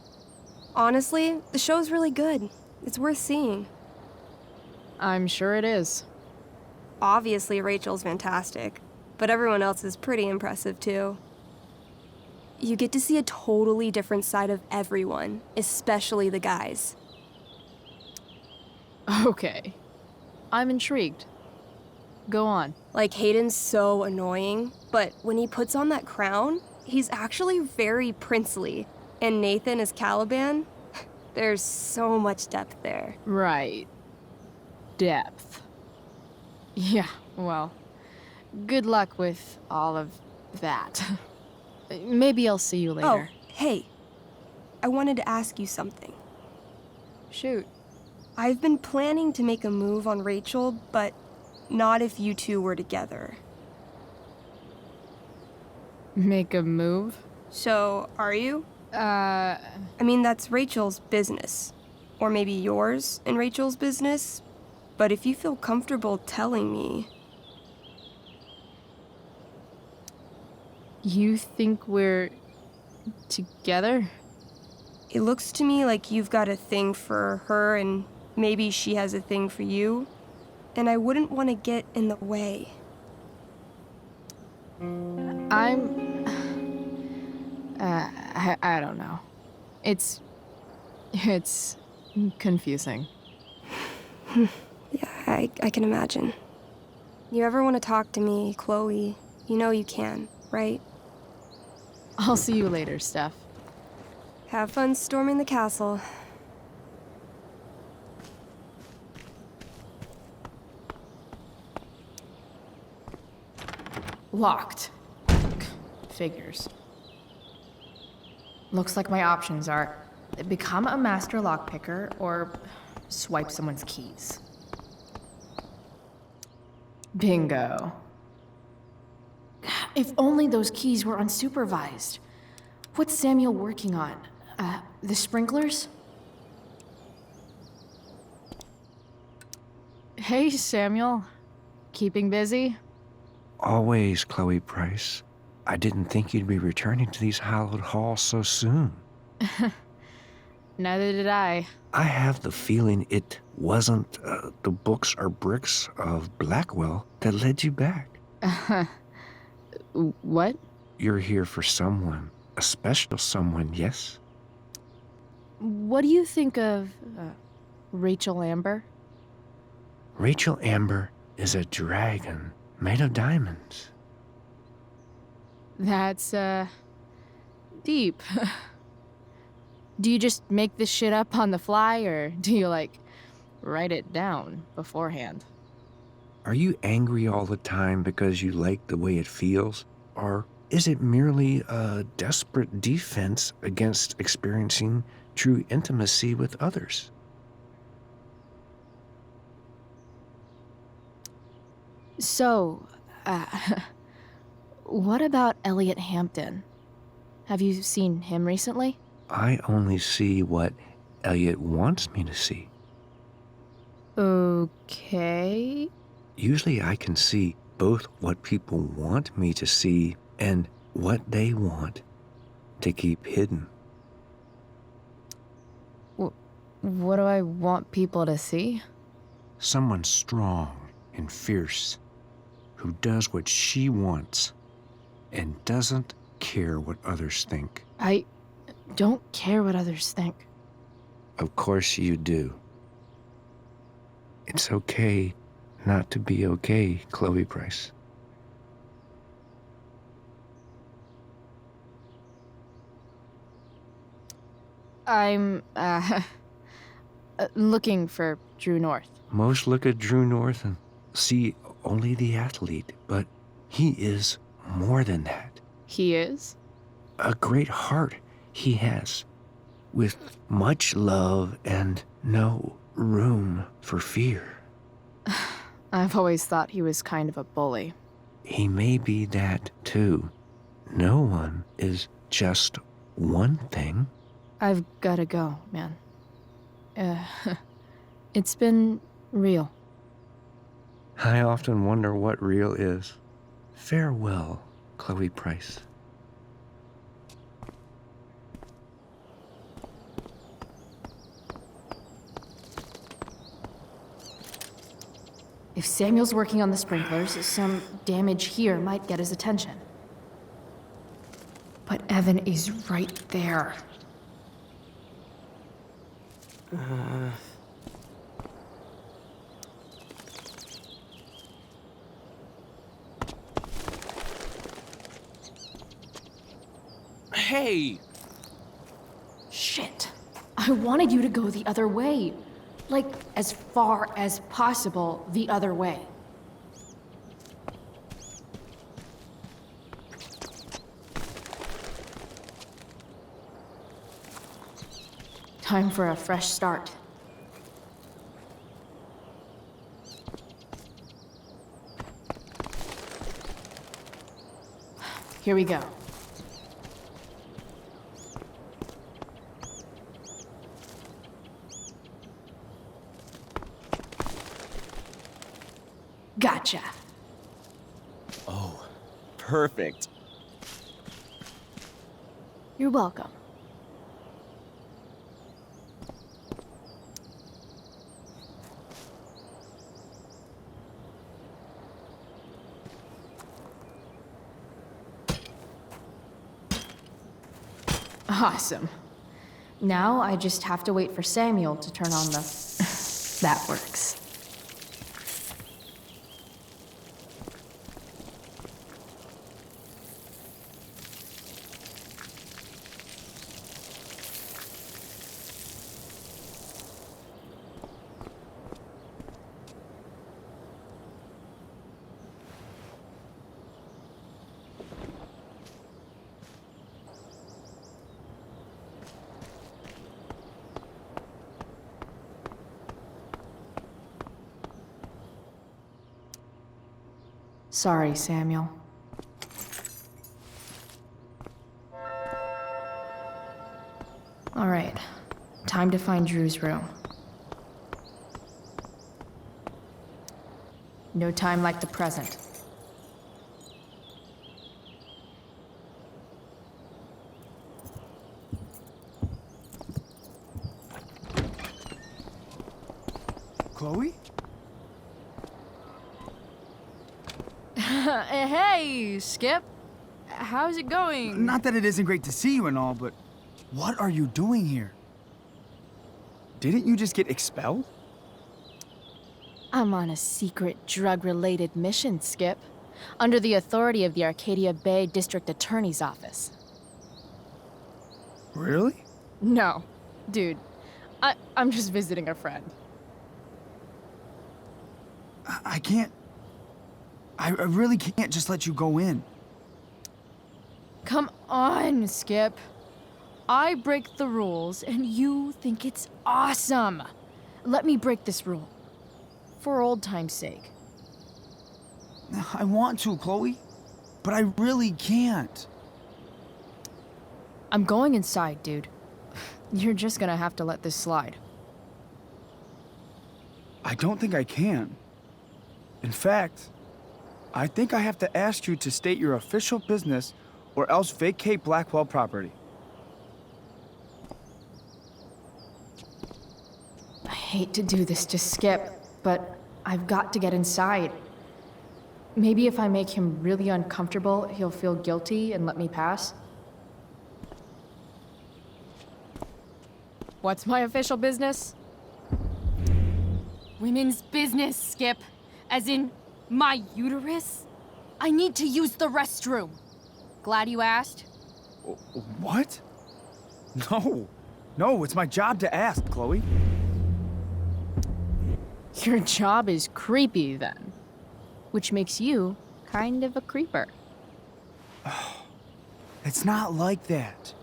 Honestly, the show's really good. It's worth seeing. I'm sure it is. Obviously, Rachel's fantastic, but everyone else is pretty impressive too. You get to see a totally different side of everyone, especially the guys. Okay. I'm intrigued. Go on. Like, Hayden's so annoying, but when he puts on that crown, he's actually very princely. And Nathan is Caliban. There's so much depth there. Right. Depth. Yeah, well, good luck with all of that. Maybe I'll see you later. Oh, hey. I wanted to ask you something. Shoot. I've been planning to make a move on Rachel, but not if you two were together. Make a move? So, are you? I mean, that's Rachel's business. Or maybe yours and Rachel's business. But if you feel comfortable telling me... You think we're together? It looks to me like you've got a thing for her and maybe she has a thing for you. And I wouldn't want to get in the way. I don't know. It's confusing. Yeah, I can imagine. You ever want to talk to me, Chloe, you know you can, right? I'll see you later, Steph. Have fun storming the castle. Locked. Figures. Looks like my options are become a master lockpicker or swipe someone's keys. Bingo. If only those keys were unsupervised. What's Samuel working on? The sprinklers? Hey, Samuel. Keeping busy? Always, Chloe Price. I didn't think you'd be returning to these hallowed halls so soon. Neither did I. I have the feeling it wasn't the books or bricks of Blackwell that led you back. What? You're here for someone. A special someone, yes? What do you think of Rachel Amber? Rachel Amber is a dragon made of diamonds. That's, deep. Do you just make this shit up on the fly, or do you, like, write it down beforehand? Are you angry all the time because you like the way it feels? Or is it merely a desperate defense against experiencing true intimacy with others? So, what about Elliot Hampton? Have you seen him recently? I only see what Elliot wants me to see. Okay. Usually I can see both what people want me to see and what they want to keep hidden. What do I want people to see? Someone strong and fierce who does what she wants and doesn't care what others think. I don't care what others think. Of course you do. It's okay not to be okay, Chloe Price. I'm, looking for Drew North. Most look at Drew North and see only the athlete, but he is more than that. He is? A great heart he has, with much love and no room for fear. I've always thought he was kind of a bully. He may be that too. No one is just one thing. I've gotta go, man. It's been real. I often wonder what real is. Farewell, Chloe Price. If Samuel's working on the sprinklers, some damage here might get his attention. But Evan is right there. Hey! Shit. I wanted you to go the other way. Like, as far as possible the other way. Time for a fresh start. Here we go. Gotcha. Oh, perfect. You're welcome. Awesome. Now I just have to wait for Samuel to turn on the... That works. Sorry, Samuel. All right, time to find Drew's room. No time like the present. Chloe? Hey, Skip. How's it going? Not that it isn't great to see you and all, but what are you doing here? Didn't you just get expelled? I'm on a secret drug-related mission, Skip. Under the authority of the Arcadia Bay District Attorney's Office. Really? No. Dude, I'm just visiting a friend. I can't... I really can't just let you go in. Come on, Skip. I break the rules, and you think it's awesome. Let me break this rule. For old time's sake. I want to, Chloe, but I really can't. I'm going inside, dude. You're just gonna have to let this slide. I don't think I can. In fact, I think I have to ask you to state your official business or else vacate Blackwell property. I hate to do this to Skip, but I've got to get inside. Maybe if I make him really uncomfortable, he'll feel guilty and let me pass. What's my official business? Women's business, Skip. As in, my uterus? I need to use the restroom. Glad you asked. What? No. No, it's my job to ask, Chloe. Your job is creepy, then. Which makes you kind of a creeper. It's not like that.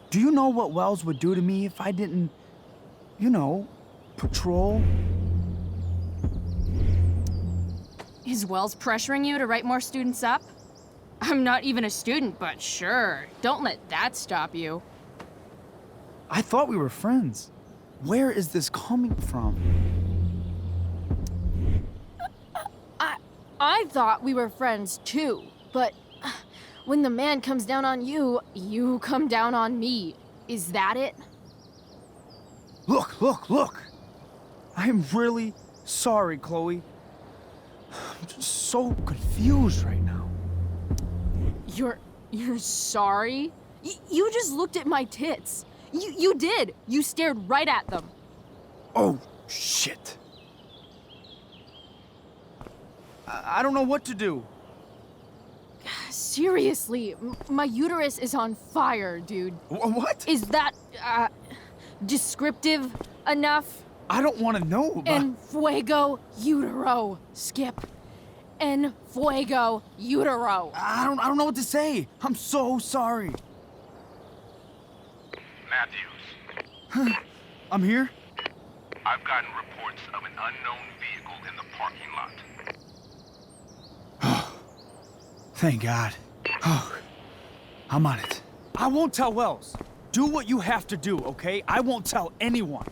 Do you know what Wells would do to me if I didn't, you know, patrol? Is Wells pressuring you to write more students up? I'm not even a student, but sure. Don't let that stop you. I thought we were friends. Where is this coming from? I thought we were friends too, but when the man comes down on you, you come down on me. Is that it? Look, look, look! I'm really sorry, Chloe. I'm just so confused right now. You're sorry? You just looked at my tits. You did. You stared right at them. Oh, shit. I don't know what to do. Seriously, my uterus is on fire, dude. What? Is that, descriptive enough? I don't want to know. En fuego utero, Skip. En fuego utero. I don't know what to say. I'm so sorry. Matthews. I'm here. I've gotten reports of an unknown vehicle in the parking lot. Thank God. Oh, I'm on it. I won't tell Wells. Do what you have to do, okay? I won't tell anyone.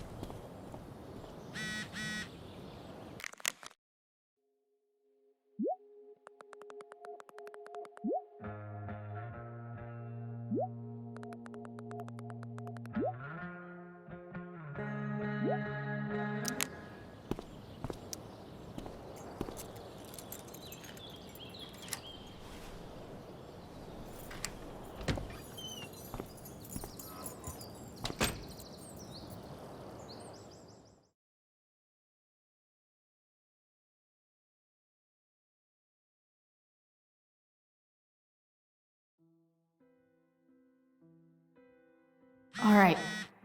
All right,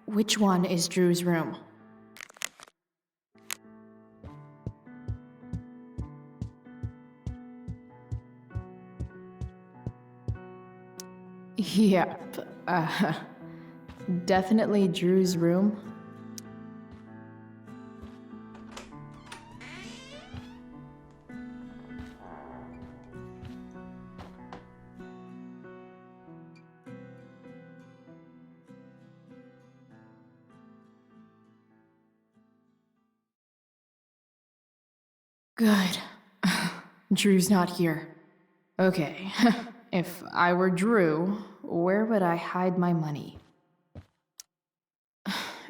which one is Drew's room? Yep, definitely Drew's room. Good. Drew's not here. Okay, if I were Drew, where would I hide my money?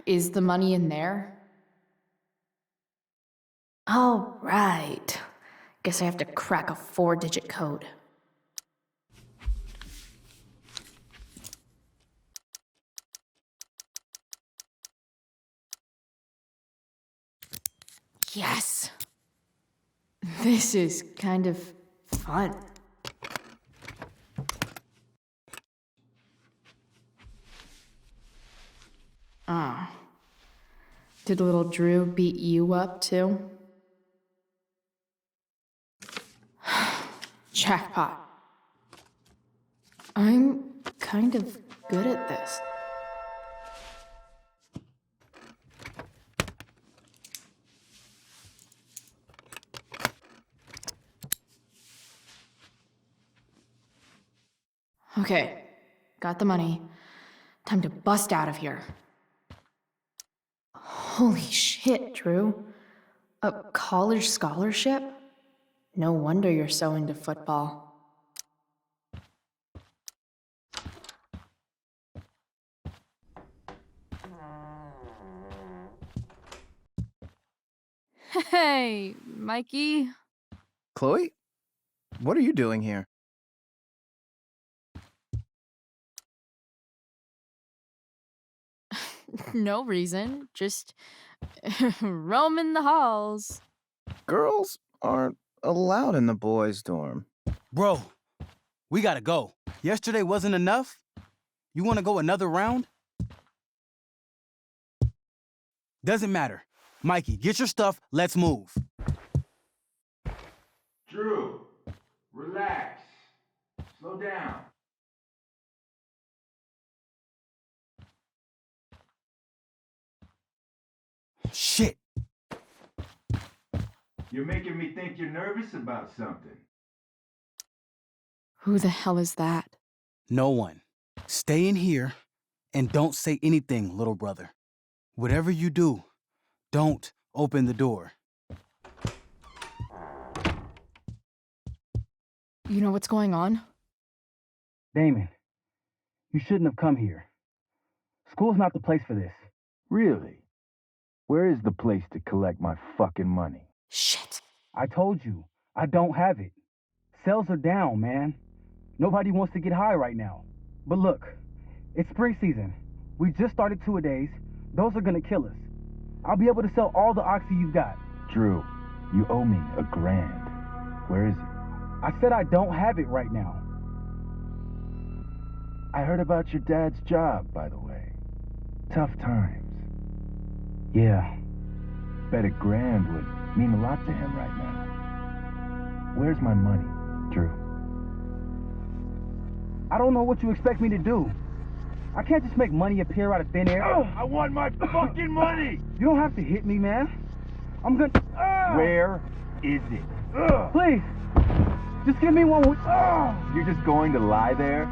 Is the money in there? Oh, right. Guess I have to crack a 4-digit code. Yes! This is kind of fun. Ah. Did little Drew beat you up too? Jackpot. I'm kind of good at this. Okay, got the money. Time to bust out of here. Holy shit, Drew. A college scholarship? No wonder you're so into football. Hey, Mikey. Chloe? What are you doing here? No reason, just roaming the halls. Girls aren't allowed in the boys' dorm. Bro, we gotta go. Yesterday wasn't enough? You wanna go another round? Doesn't matter. Mikey, get your stuff, let's move. Drew, relax. Slow down. Shit. You're making me think you're nervous about something. Who the hell is that? No one. Stay in here and don't say anything, little brother. Whatever you do, don't open the door. You know what's going on? Damon, you shouldn't have come here. School's not the place for this. Really? Where is the place to collect my fucking money? Shit. I told you, I don't have it. Sales are down, man. Nobody wants to get high right now. But look, it's spring season. We just started 2-a-days. Those are gonna kill us. I'll be able to sell all the oxy you've got. Drew, you owe me $1,000. Where is it? I said I don't have it right now. I heard about your dad's job, by the way. Tough times. Yeah. Bet $1,000 would mean a lot to him right now. Where's my money, Drew? I don't know what you expect me to do. I can't just make money appear out of thin air. I want my fucking money! You don't have to hit me, man. I'm gonna... Where is it? Please, just give me one. You're just going to lie there?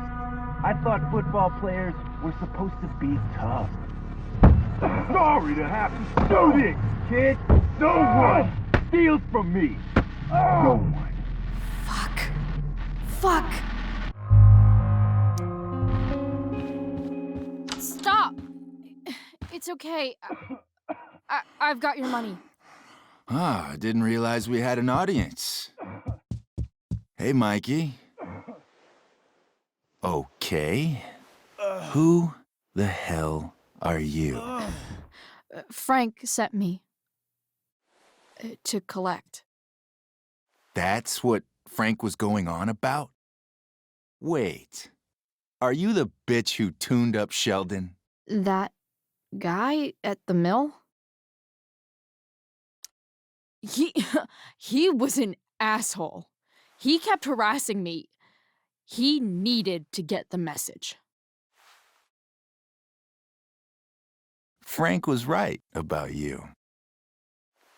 I thought football players were supposed to be tough. Sorry to have to do this, kid. No one steals from me. No one. Fuck! Stop! It's okay. I've got your money. Ah, I didn't realize we had an audience. Hey, Mikey. Okay. Who the hell are you? Frank sent me to collect. That's what Frank was going on about? Wait. Are you the bitch who tuned up Sheldon? That guy at the mill? He was an asshole. He kept harassing me. He needed to get the message. Frank was right about you.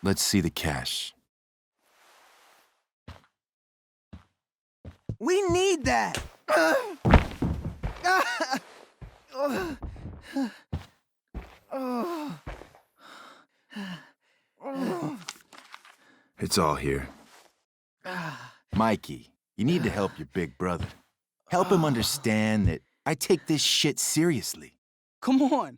Let's see the cash. We need that! It's all here. Mikey, you need to help your big brother. Help him understand that I take this shit seriously. Come on.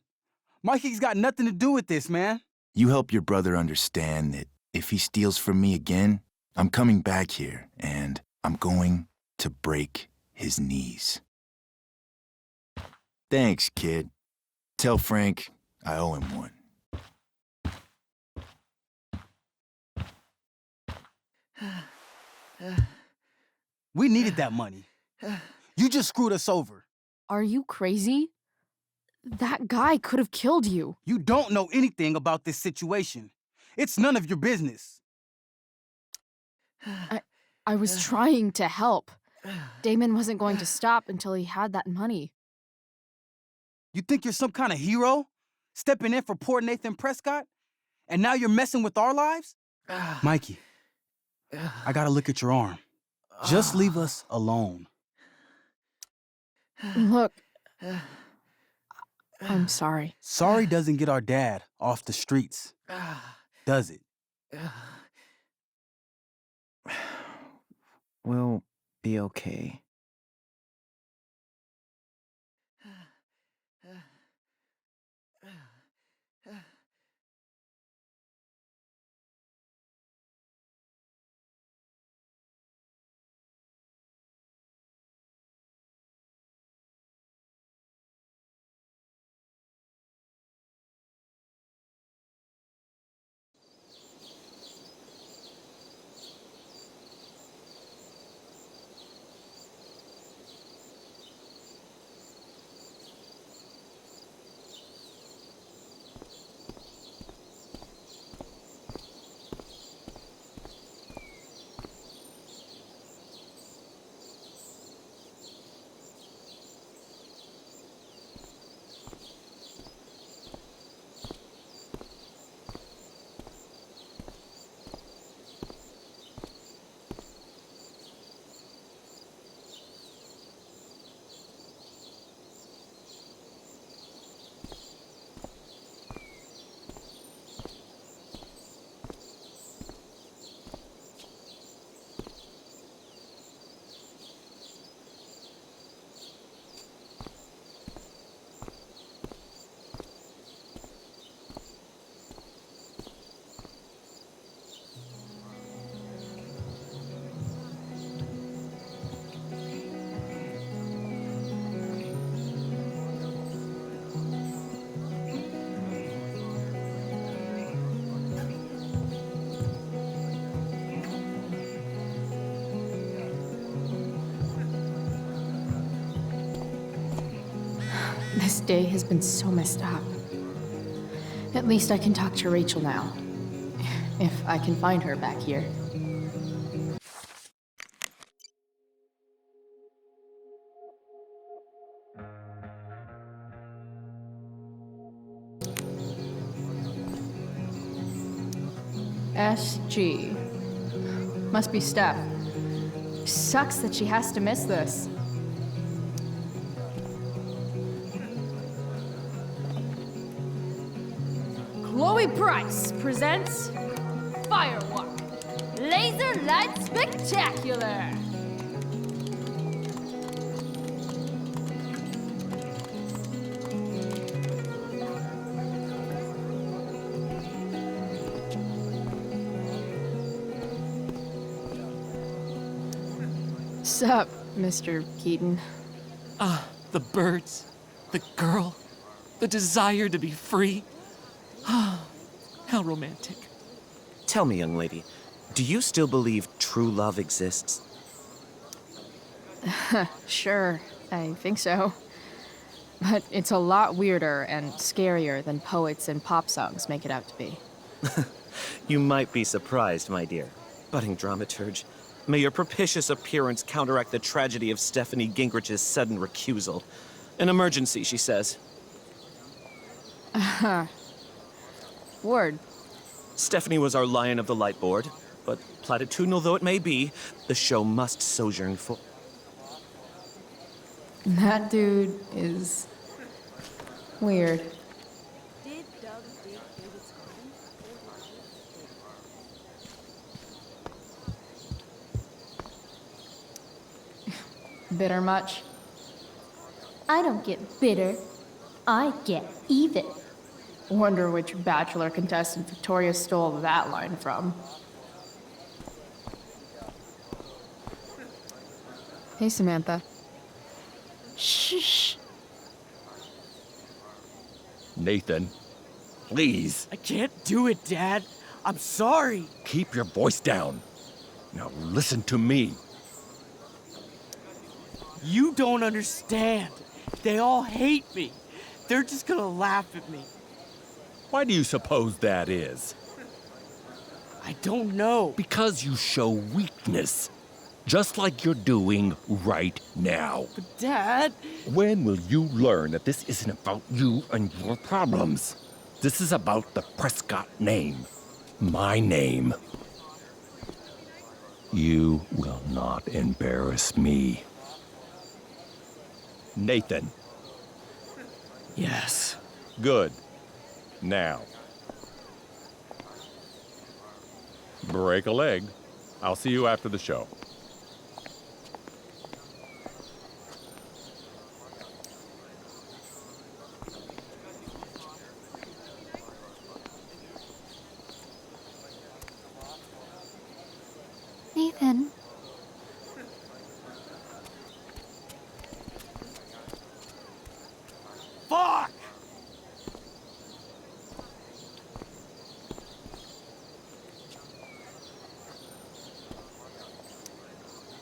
Mikey's got nothing to do with this, man. You help your brother understand that if he steals from me again, I'm coming back here and I'm going to break his knees. Thanks, kid. Tell Frank I owe him one. We needed that money. You just screwed us over. Are you crazy? That guy could have killed you. You don't know anything about this situation. It's none of your business. I was trying to help. Damon wasn't going to stop until he had that money. You think you're some kind of hero? Stepping in for poor Nathan Prescott? And now you're messing with our lives? Mikey, I gotta look at your arm. Just leave us alone. Look, I'm sorry. Sorry doesn't get our dad off the streets, does it? We'll be okay. This day has been so messed up. At least I can talk to Rachel now. If I can find her back here. SG. Must be Steph. Sucks that she has to miss this. Chloe Price presents Firewalk Laser Light Spectacular. Sup, Mr. Keaton? The birds, the girl, the desire to be free. How romantic. Tell me, young lady, do you still believe true love exists? Sure, I think so. But it's a lot weirder and scarier than poets and pop songs make it out to be. You might be surprised, my dear. Budding dramaturge, may your propitious appearance counteract the tragedy of Stephanie Gingrich's sudden recusal. An emergency, she says. Word. Stephanie was our Lion of the Light board, but platitudinal though it may be, the show must sojourn for... That dude is... weird. Bitter much? I don't get bitter. I get even. Wonder which Bachelor contestant Victoria stole that line from. Hey, Samantha. Shh. Nathan, please. I can't do it, Dad. I'm sorry. Keep your voice down. Now listen to me. You don't understand. They all hate me. They're just gonna laugh at me. Why do you suppose that is? I don't know. Because you show weakness. Just like you're doing right now. But Dad... When will you learn that this isn't about you and your problems? This is about the Prescott name. My name. You will not embarrass me. Nathan. Yes. Good. Now. Break a leg. I'll see you after the show. Nathan. Fuck!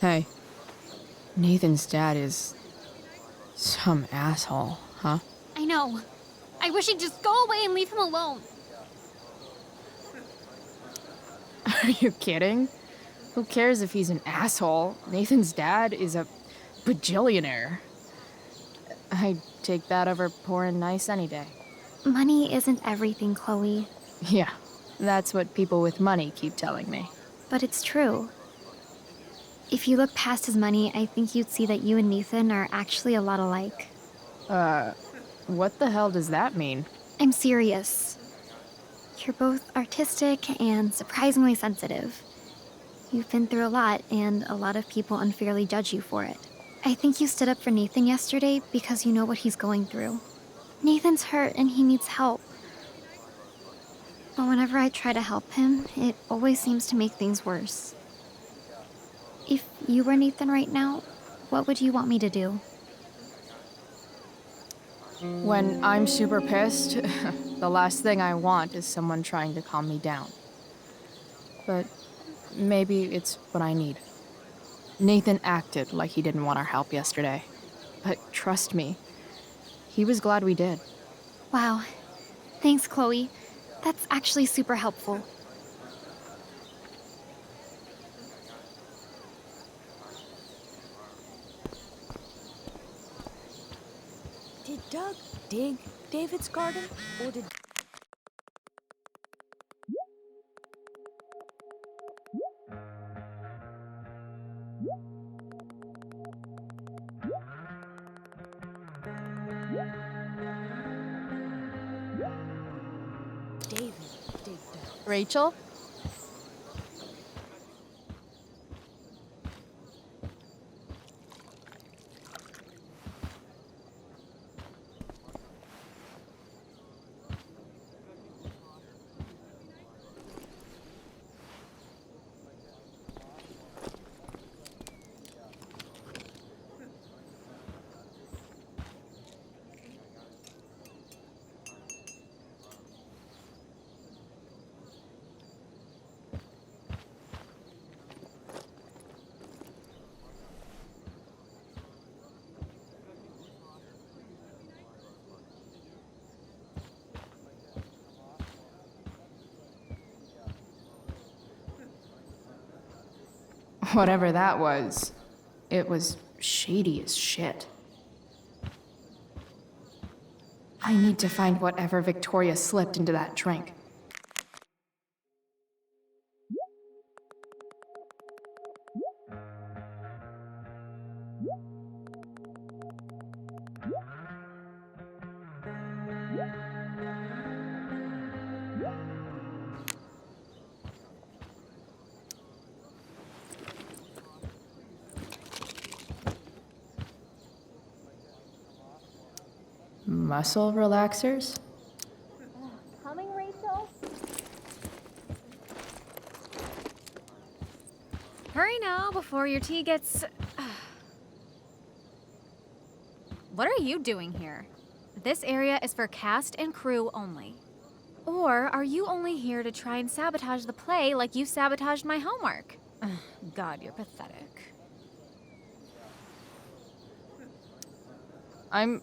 Hey. Nathan's dad is... some asshole, huh? I know. I wish he'd just go away and leave him alone. Are you kidding? Who cares if he's an asshole? Nathan's dad is a bajillionaire. I'd take that over poor and nice any day. Money isn't everything, Chloe. Yeah, that's what people with money keep telling me. But it's true. If you look past his money, I think you'd see that you and Nathan are actually a lot alike. What the hell does that mean? I'm serious. You're both artistic and surprisingly sensitive. You've been through a lot, and a lot of people unfairly judge you for it. I think you stood up for Nathan yesterday because you know what he's going through. Nathan's hurt and he needs help. But whenever I try to help him, it always seems to make things worse. If you were Nathan right now, what would you want me to do? When I'm super pissed, the last thing I want is someone trying to calm me down. But maybe it's what I need. Nathan acted like he didn't want our help yesterday. But trust me, he was glad we did. Wow. Thanks, Chloe. That's actually super helpful. Did Doug dig David's garden, or did... David dig Doug? Rachel? Whatever that was, it was shady as shit. I need to find whatever Victoria slipped into that drink. Muscle relaxers? Coming, Rachel? Hurry now before your tea gets... What are you doing here? This area is for cast and crew only. Or are you only here to try and sabotage the play like you sabotaged my homework? God, you're pathetic. I'm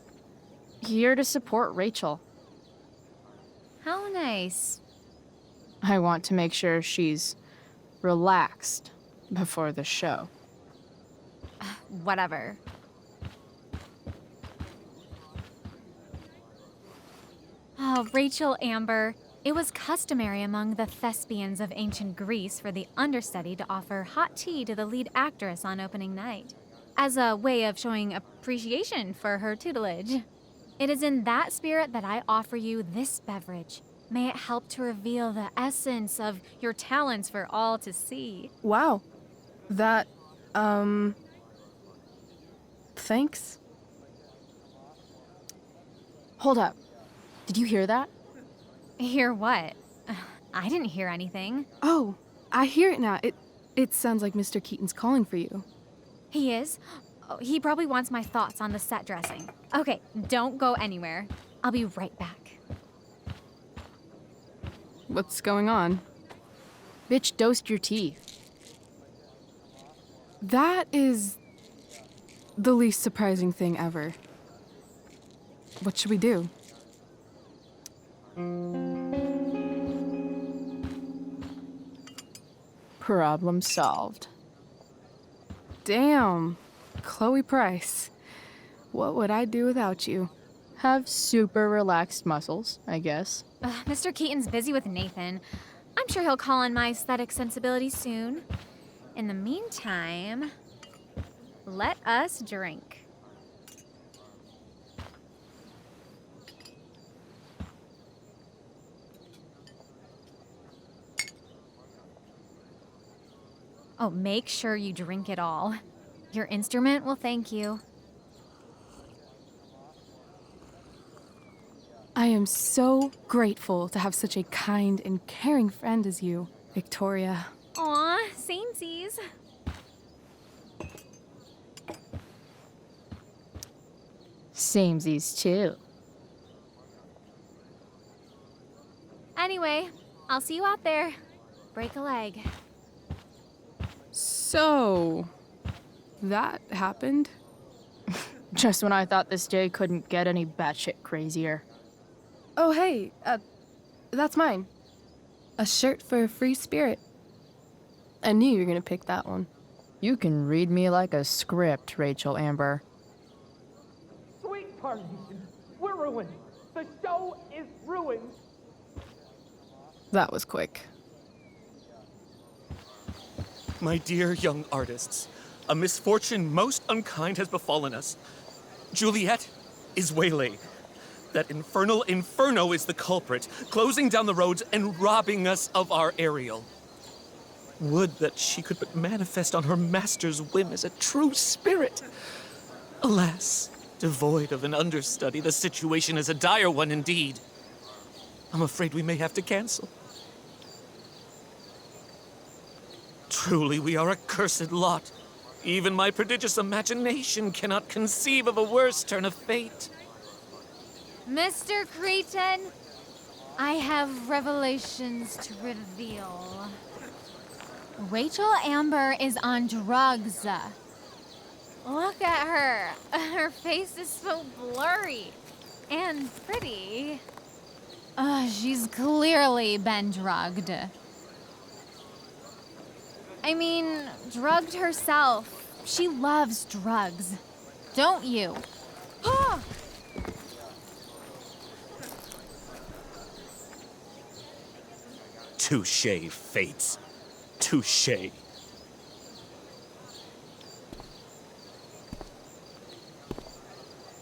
here to support Rachel. How nice. I want to make sure she's relaxed before the show. Whatever. Oh, Rachel Amber. It was customary among the thespians of ancient Greece for the understudy to offer hot tea to the lead actress on opening night, as a way of showing appreciation for her tutelage. It is in that spirit that I offer you this beverage. May it help to reveal the essence of your talents for all to see. Wow. That, thanks. Hold up. Did you hear that? Hear what? I didn't hear anything. Oh, I hear it now. It sounds like Mr. Keaton's calling for you. He is? Oh, he probably wants my thoughts on the set dressing. Okay, don't go anywhere. I'll be right back. What's going on? Bitch dosed your tea. That is the least surprising thing ever. What should we do? Problem solved. Damn. Chloe Price. What would I do without you? Have super relaxed muscles, I guess. Mr. Keaton's busy with Nathan. I'm sure he'll call on my aesthetic sensibilities soon. In the meantime, let us drink. Oh, make sure you drink it all. Your instrument will thank you. I am so grateful to have such a kind and caring friend as you, Victoria. Aw, samesies. Samesies too. Anyway, I'll see you out there. Break a leg. So, that happened? Just when I thought this day couldn't get any batshit crazier. Oh, hey, that's mine. A shirt for a free spirit. I knew you were gonna pick that one. You can read me like a script, Rachel Amber. Sweet party. We're ruined. The show is ruined. That was quick. My dear young artists, a misfortune most unkind has befallen us. Juliet is waylaid. That infernal inferno is the culprit, closing down the roads and robbing us of our Ariel. Would that she could but manifest on her master's whim as a true spirit. Alas, devoid of an understudy, the situation is a dire one indeed. I'm afraid we may have to cancel. Truly, we are a cursed lot. Even my prodigious imagination cannot conceive of a worse turn of fate. Mr. Cretan, I have revelations to reveal. Rachel Amber is on drugs. Look at her. Her face is so blurry and pretty. She's clearly been drugged. I mean, drugged herself. She loves drugs. Don't you? Touché, fates. Touché.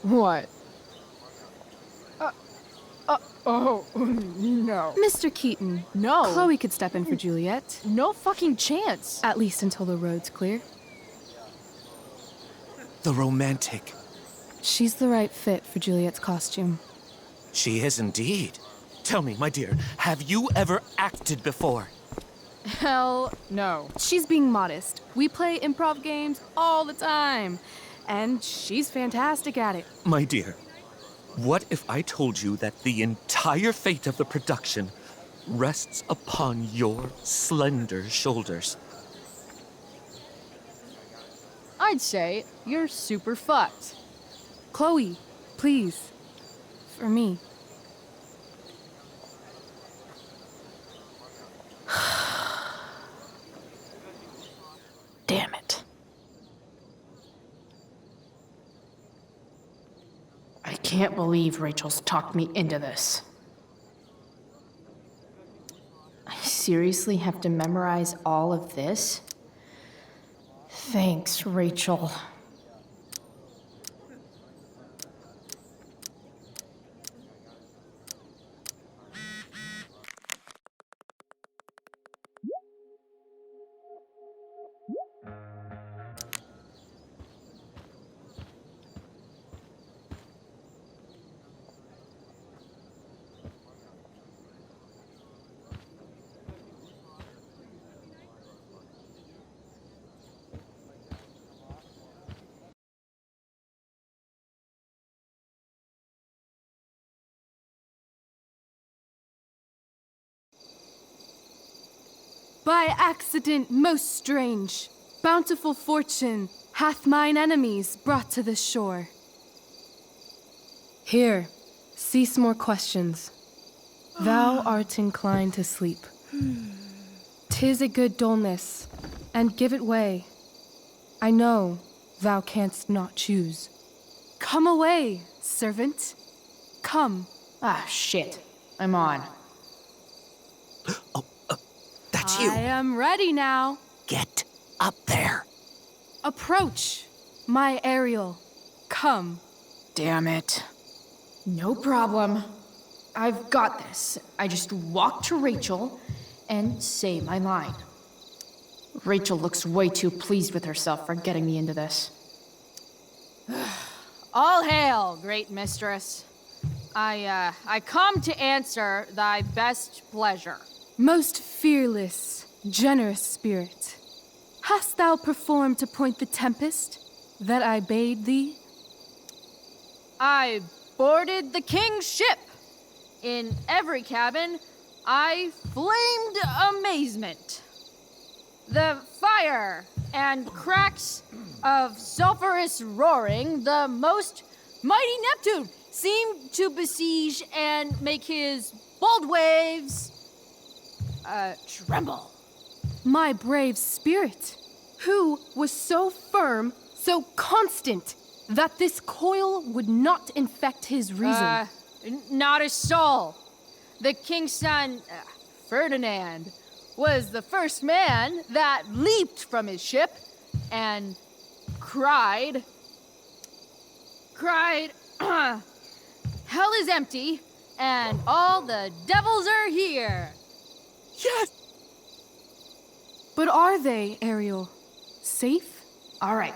What? Oh, no. Mr. Keaton. No. Chloe could step in for Juliet. No fucking chance. At least until the road's clear. The romantic. She's the right fit for Juliet's costume. She is indeed. Tell me, my dear, have you ever acted before? Hell no. She's being modest. We play improv games all the time. And she's fantastic at it. My dear, what if I told you that the entire fate of the production rests upon your slender shoulders? I'd say you're super fucked. Chloe, please. For me. Damn it. I can't believe Rachel's talked me into this. I seriously have to memorize all of this? Thanks, Rachel. By accident most strange, bountiful fortune hath mine enemies brought to this shore. Here, cease more questions. Thou art inclined to sleep. 'Tis a good dullness, and give it way. I know thou canst not choose. Come away, servant. Come. Ah, shit. I'm on. That's you. I am ready now. Get up there. Approach, my Ariel. Come. Damn it. No problem. I've got this. I just walk to Rachel and say my line. Rachel looks way too pleased with herself for getting me into this. All hail, great mistress. I come to answer thy best pleasure. Most fearless, generous spirit, hast thou performed to point the tempest that I bade thee? I boarded the king's ship. In every cabin, I flamed amazement. The fire and cracks of sulphurous roaring, the most mighty Neptune seemed to besiege and make his bold waves tremble. My brave spirit, who was so firm, so constant, that this coil would not infect his reason. Not a soul. The king's son, Ferdinand, was the first man that leaped from his ship and cried, hell is empty and all the devils are here. Yes! But are they, Ariel? Safe? All right.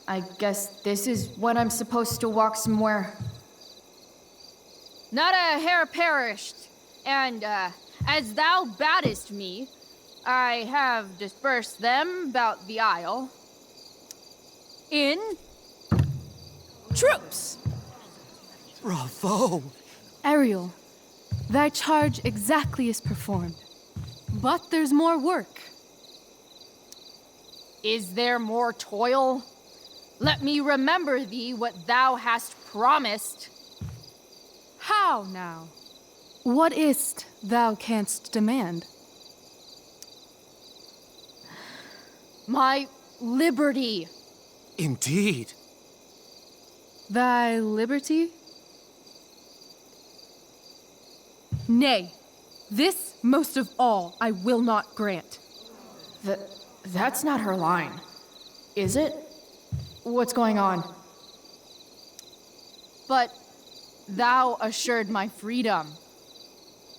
I guess this is when I'm supposed to walk somewhere. Not a hair perished, and as thou badest me, I have dispersed them about the isle in troops. Bravo! Ariel, thy charge exactly is performed. But there's more work. Is there more toil? Let me remember thee what thou hast promised. How now? What is't thou canst demand? My liberty. Indeed. Thy liberty? Nay, this most of all I will not grant. That's not her line, is it? What's going on? But thou assured my freedom,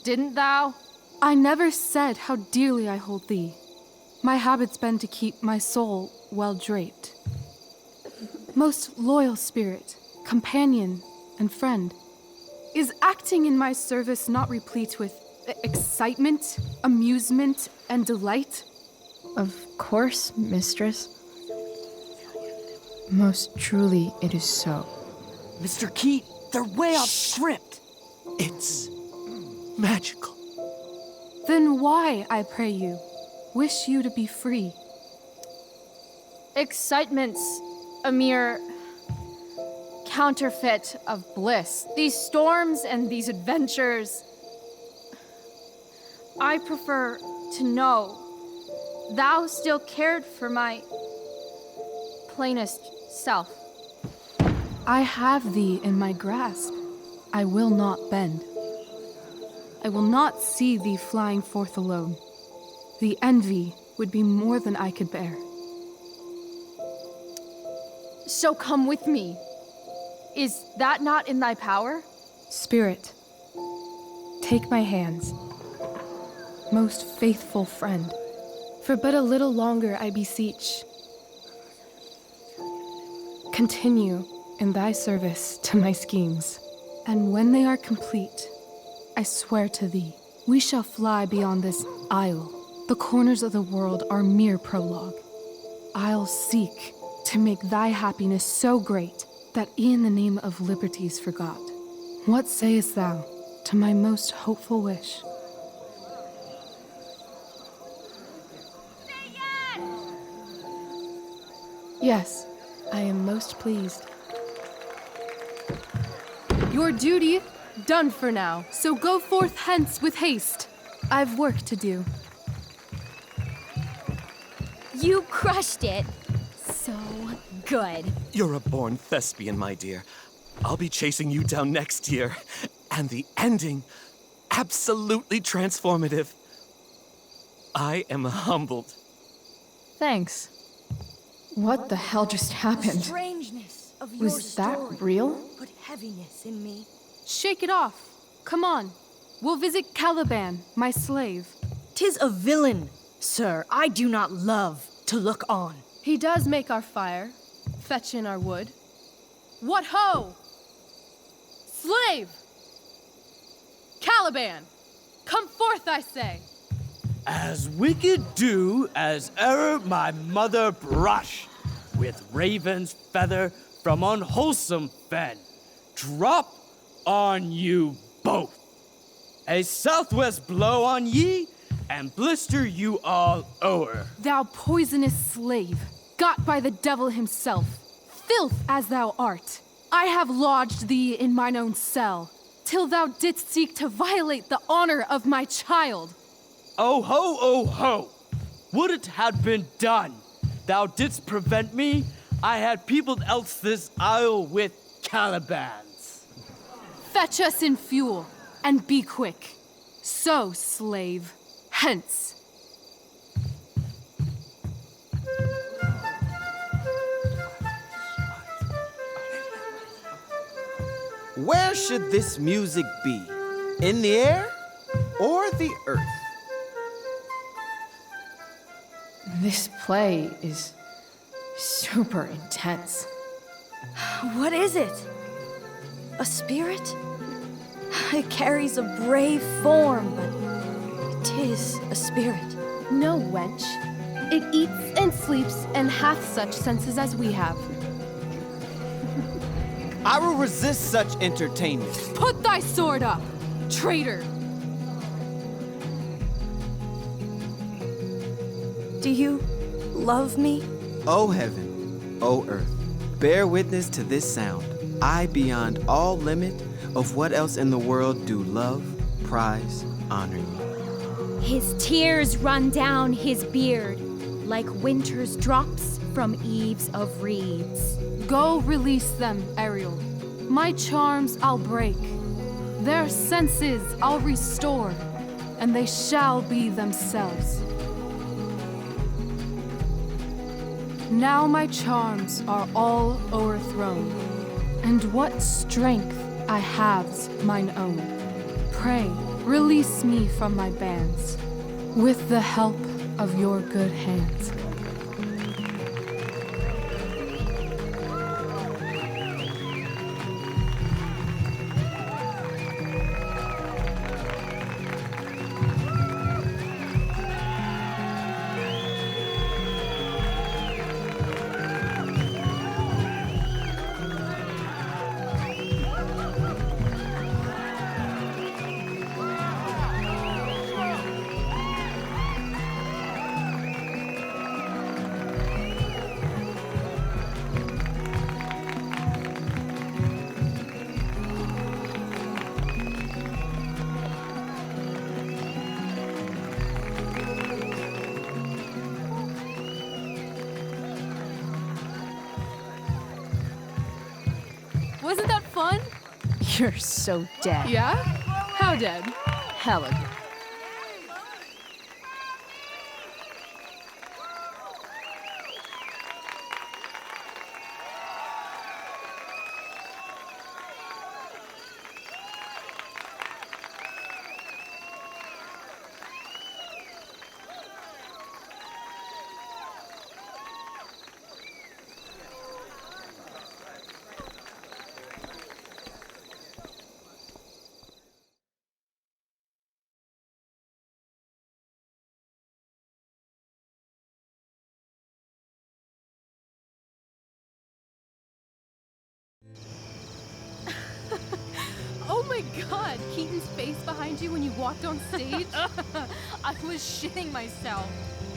didn't thou? I never said how dearly I hold thee. My habit's been to keep my soul well draped. Most loyal spirit, companion, and friend, is acting in my service not replete with excitement, amusement, and delight? Of course, mistress. Most truly it is so. Mr. Keat, they're way off script. It's magical. Then why, I pray you, wish you to be free? Excitement's a mere counterfeit of bliss. These storms and these adventures, I prefer to know thou still cared for my plainest self. I have thee in my grasp. I will not bend. I will not see thee flying forth alone. The envy would be more than I could bear. So come with me. Is that not in thy power? Spirit, take my hands. Most faithful friend, for but a little longer I beseech. Continue in thy service to my schemes, and when they are complete, I swear to thee, we shall fly beyond this isle. The corners of the world are mere prologue. I'll seek to make thy happiness so great that e'en the name of liberty's forgot. What sayest thou to my most hopeful wish? Yes, I am most pleased. Your duty done for now, so go forth hence with haste. I've work to do. You crushed it. So good. You're a born thespian, my dear. I'll be chasing you down next year. And the ending, absolutely transformative. I am humbled. Thanks. What the hell just happened? Strangeness of your Was that story real? put heaviness in me. Shake it off. Come on. We'll visit Caliban, my slave. 'Tis a villain, sir, I do not love to look on. He does make our fire, fetch in our wood. What ho! Slave! Caliban! Come forth, I say! As wicked do as e'er my mother brush, with raven's feather from unwholesome fen, drop on you both. A southwest blow on ye, and blister you all o'er. Thou poisonous slave! got by the devil himself, filth as thou art, I have lodged thee in mine own cell, till thou didst seek to violate the honor of my child. Oh ho, oh ho! Would it had been done! Thou didst prevent me, I had peopled else this isle with Calibans. Fetch us in fuel, and be quick. So, slave, hence. Where should this music be? In the air or the earth? This play is super intense. What is it? A spirit? It carries a brave form, but it is a spirit. No, wench. It eats and sleeps and hath such senses as we have. I will resist such entertainment. Put thy sword up, traitor! Do you love me? O heaven, O earth, bear witness to this sound. I, beyond all limit of what else in the world do love, prize, honor you. His tears run down his beard like winter's drops from eaves of reeds. Go release them, Ariel. My charms I'll break. Their senses I'll restore, and they shall be themselves. Now my charms are all o'erthrown, and what strength I have's mine own. Pray, release me from my bands, with the help of your good hands. Wasn't that fun? You're so dead. Yeah? How dead? Hella dead. Oh my god, Keaton's face behind you when you walked on stage? I was shitting myself.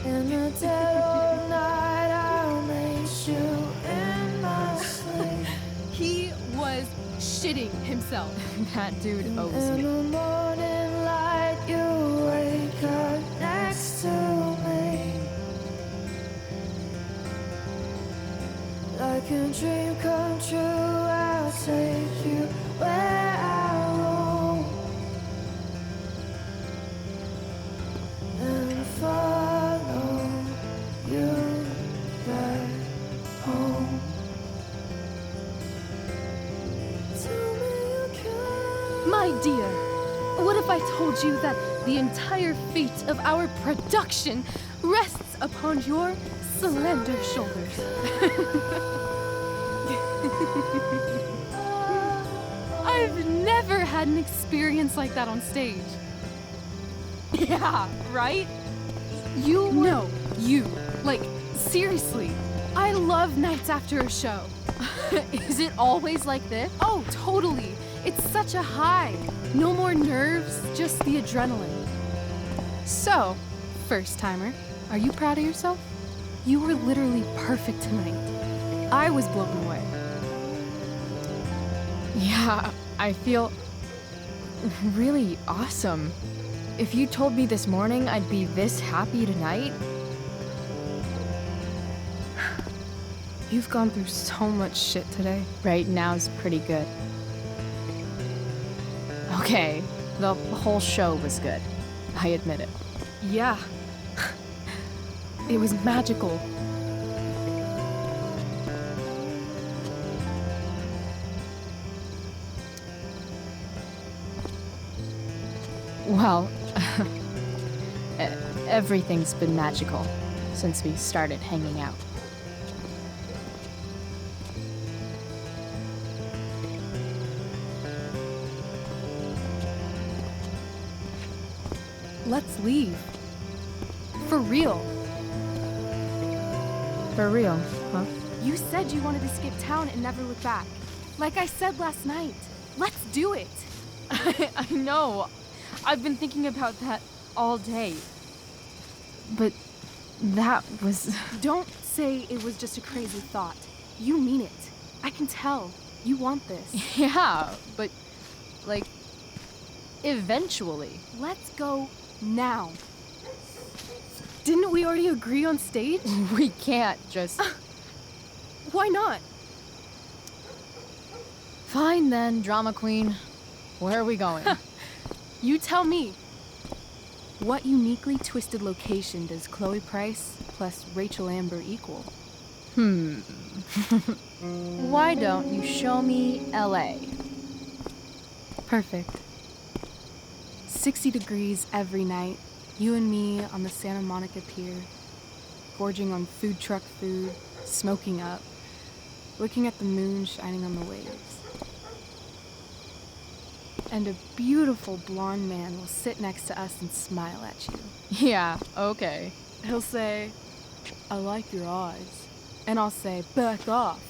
In the dead of night, I'll make you in my sleep. He was shitting himself. That dude owes In me. the morning light, you wake up next to me. Like a dream come true, I'll take you where I roam and follow you back home. Tell me you care. My dear, what if I told you that the entire fate of our production rests upon your slender shoulders? I've never had an experience like that on stage. Yeah, right? You were... No, you. Like, seriously. I love nights after a show. Is it always like this? Oh, totally. It's such a high. No more nerves, just the adrenaline. So, first timer, are you proud of yourself? You were literally perfect tonight. I was blown away. Yeah, I feel really awesome. If you told me this morning I'd be this happy tonight. You've gone through so much shit today. Right now's pretty good. Okay, the whole show was good. I admit it. Yeah. It was magical. Well, everything's been magical since we started hanging out. Let's leave. For real. For real, huh? You said you wanted to skip town and never look back. Like I said last night. Let's do it. I know. I've been thinking about that all day. But that was... Don't say it was just a crazy thought. You mean it. I can tell. You want this. Yeah, but, like, eventually. Let's go now. Didn't we already agree on stage? We can't just... Why not? Fine then, drama queen. Where are we going? You tell me. What uniquely twisted location does Chloe Price plus Rachel Amber equal? Why don't you show me LA? Perfect. 60 degrees every night. You and me on the Santa Monica Pier, gorging on food truck food, smoking up, looking at the moon shining on the waves. And a beautiful blonde man will sit next to us and smile at you. Yeah, okay. He'll say, I like your eyes. And I'll say, back off.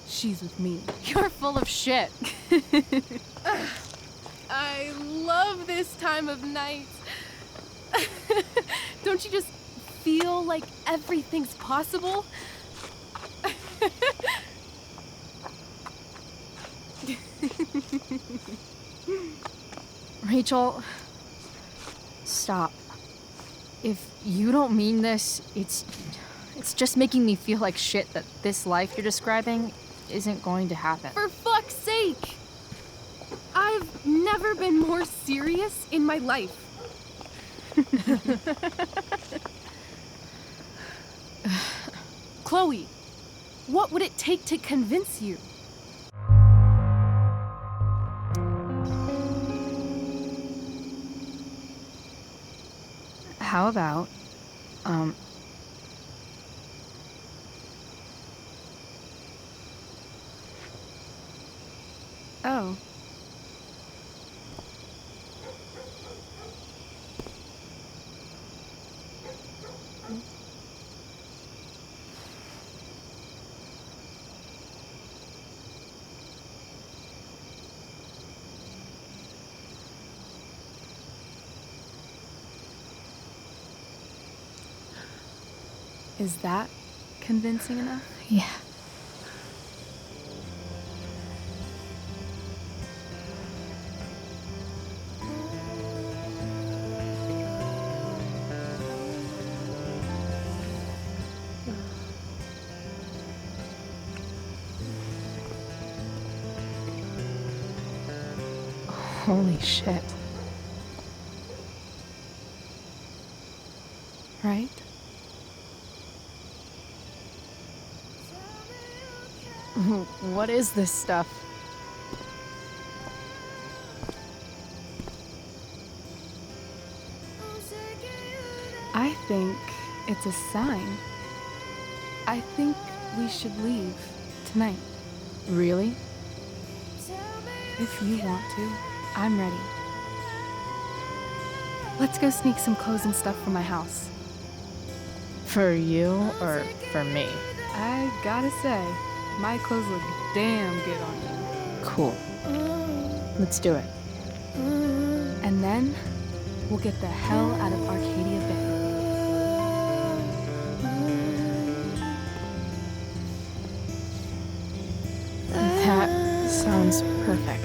She's with me. You're full of shit. I love this time of night. Don't you just feel like everything's possible? Rachel, stop. If you don't mean this, it's just making me feel like shit that this life you're describing isn't going to happen. For fuck's sake! I've never been more serious in my life. Chloe, what would it take to convince you? How about, Oh. Is that convincing enough? Yeah. Holy shit. Right? What is this stuff? I think it's a sign. I think we should leave tonight. Really? If you want to, I'm ready. Let's go sneak some clothes and stuff from my house. For you or for me? I gotta say, my clothes look damn good on you. Cool. Let's do it. And then, we'll get the hell out of Arcadia Bay. sounds perfect.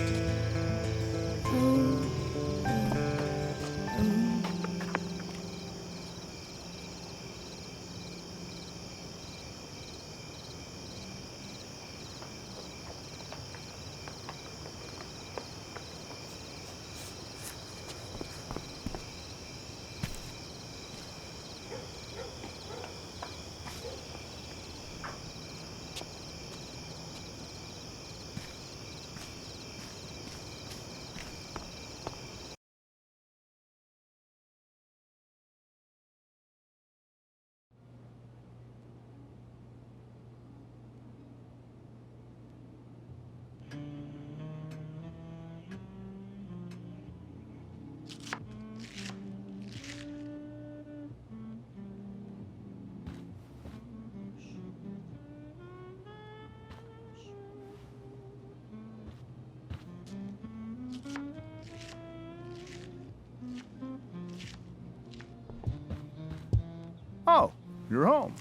Oh, you're home.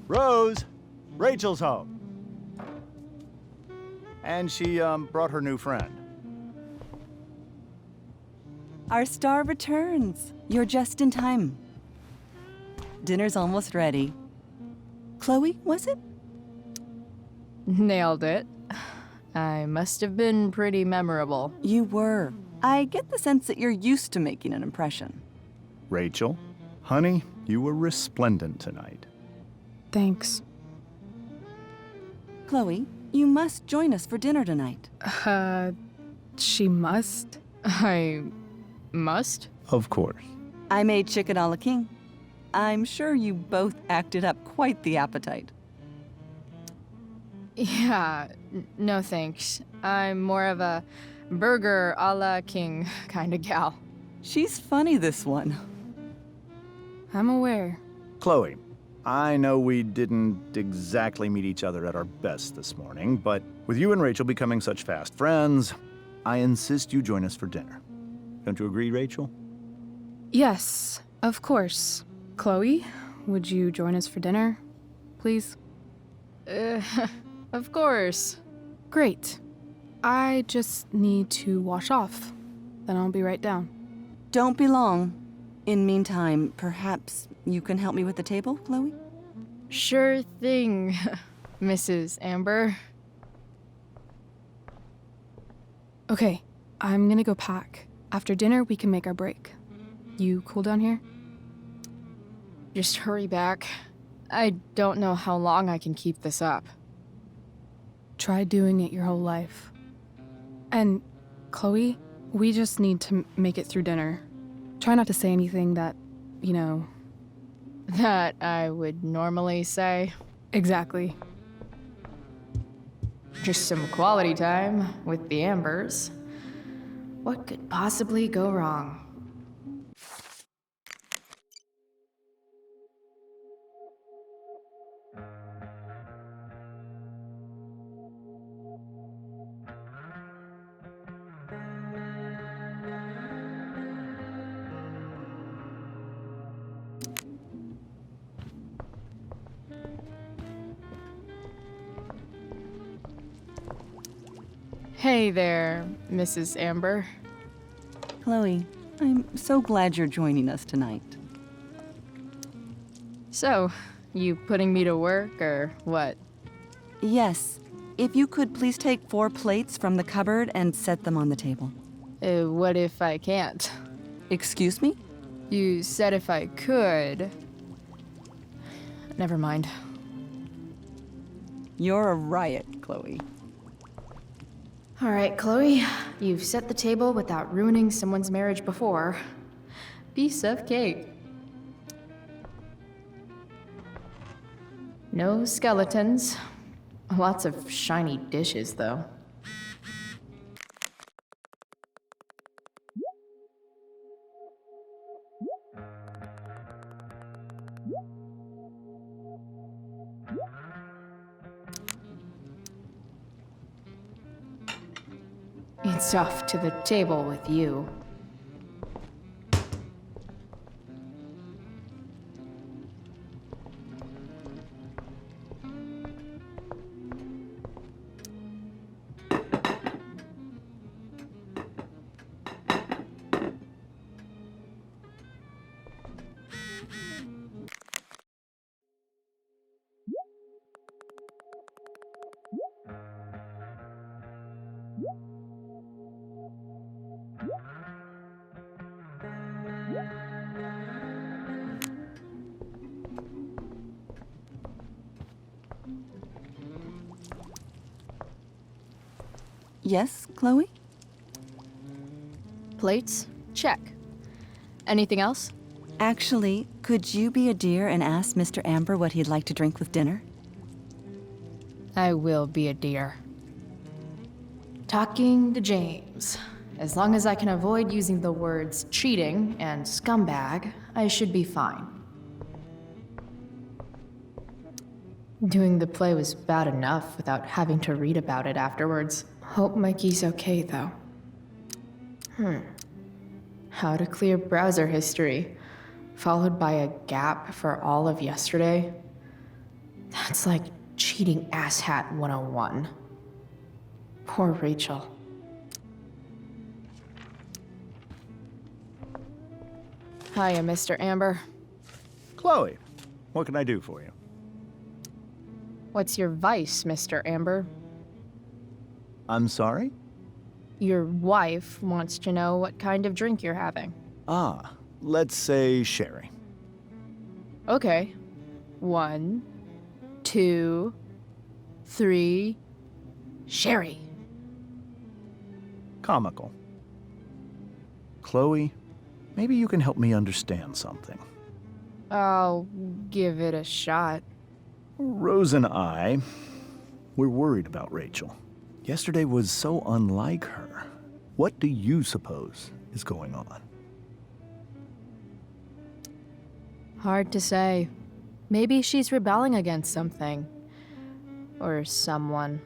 Rose, Rachel's home. And she brought her new friend. Our star returns. You're just in time. Dinner's almost ready. Chloe, was it? Nailed it. I must have been pretty memorable. You were. I get the sense that you're used to making an impression. Rachel, honey, you were resplendent tonight. Thanks. Chloe, you must join us for dinner tonight. She must? I must? Of course. I made chicken a la king. I'm sure you both acted up quite the appetite. Yeah, no thanks. I'm more of a burger a la king kind of gal. She's funny, this one. I'm aware. Chloe, I know we didn't exactly meet each other at our best this morning, but with you and Rachel becoming such fast friends, I insist you join us for dinner. Don't you agree, Rachel? Yes, of course. Chloe, would you join us for dinner, please? Of course. Great. I just need to wash off. Then I'll be right down. Don't be long. In meantime, perhaps you can help me with the table, Chloe? Sure thing, Mrs. Amber. Okay, I'm gonna go pack. After dinner, we can make our break. You cool down here? Just hurry back. I don't know how long I can keep this up. Try doing it your whole life. And, Chloe, we just need to make it through dinner. Try not to say anything that, you know... That I would normally say. Exactly. Just some quality time with the Ambers. What could possibly go wrong? Hey there, Mrs. Amber. Chloe, I'm so glad you're joining us tonight. So, you putting me to work, or what? Yes. If you could please take 4 plates from the cupboard and set them on the table. What if I can't? Excuse me? You said if I could. Never mind. You're a riot, Chloe. All right, Chloe. You've set the table without ruining someone's marriage before. Piece of cake. No skeletons. Lots of shiny dishes, though. It's off to the table with you. Yes, Chloe? Plates? Check. Anything else? Actually, could you be a dear and ask Mr. Amber what he'd like to drink with dinner? I will be a dear. Talking to James. As long as I can avoid using the words cheating and scumbag, I should be fine. Doing the play was bad enough without having to read about it afterwards. Hope Mikey's okay, though. How to clear browser history, followed by a gap for all of yesterday? That's like cheating asshat 101. Poor Rachel. Hiya, Mr. Amber. Chloe, what can I do for you? What's your vice, Mr. Amber? I'm sorry? Your wife wants to know what kind of drink you're having. Ah, let's say sherry. Okay. 1, 2, 3. Sherry. Comical. Chloe, maybe you can help me understand something. I'll give it a shot. Rose and I, we're worried about Rachel. Yesterday was so unlike her. What do you suppose is going on? Hard to say. Maybe she's rebelling against something. Or someone.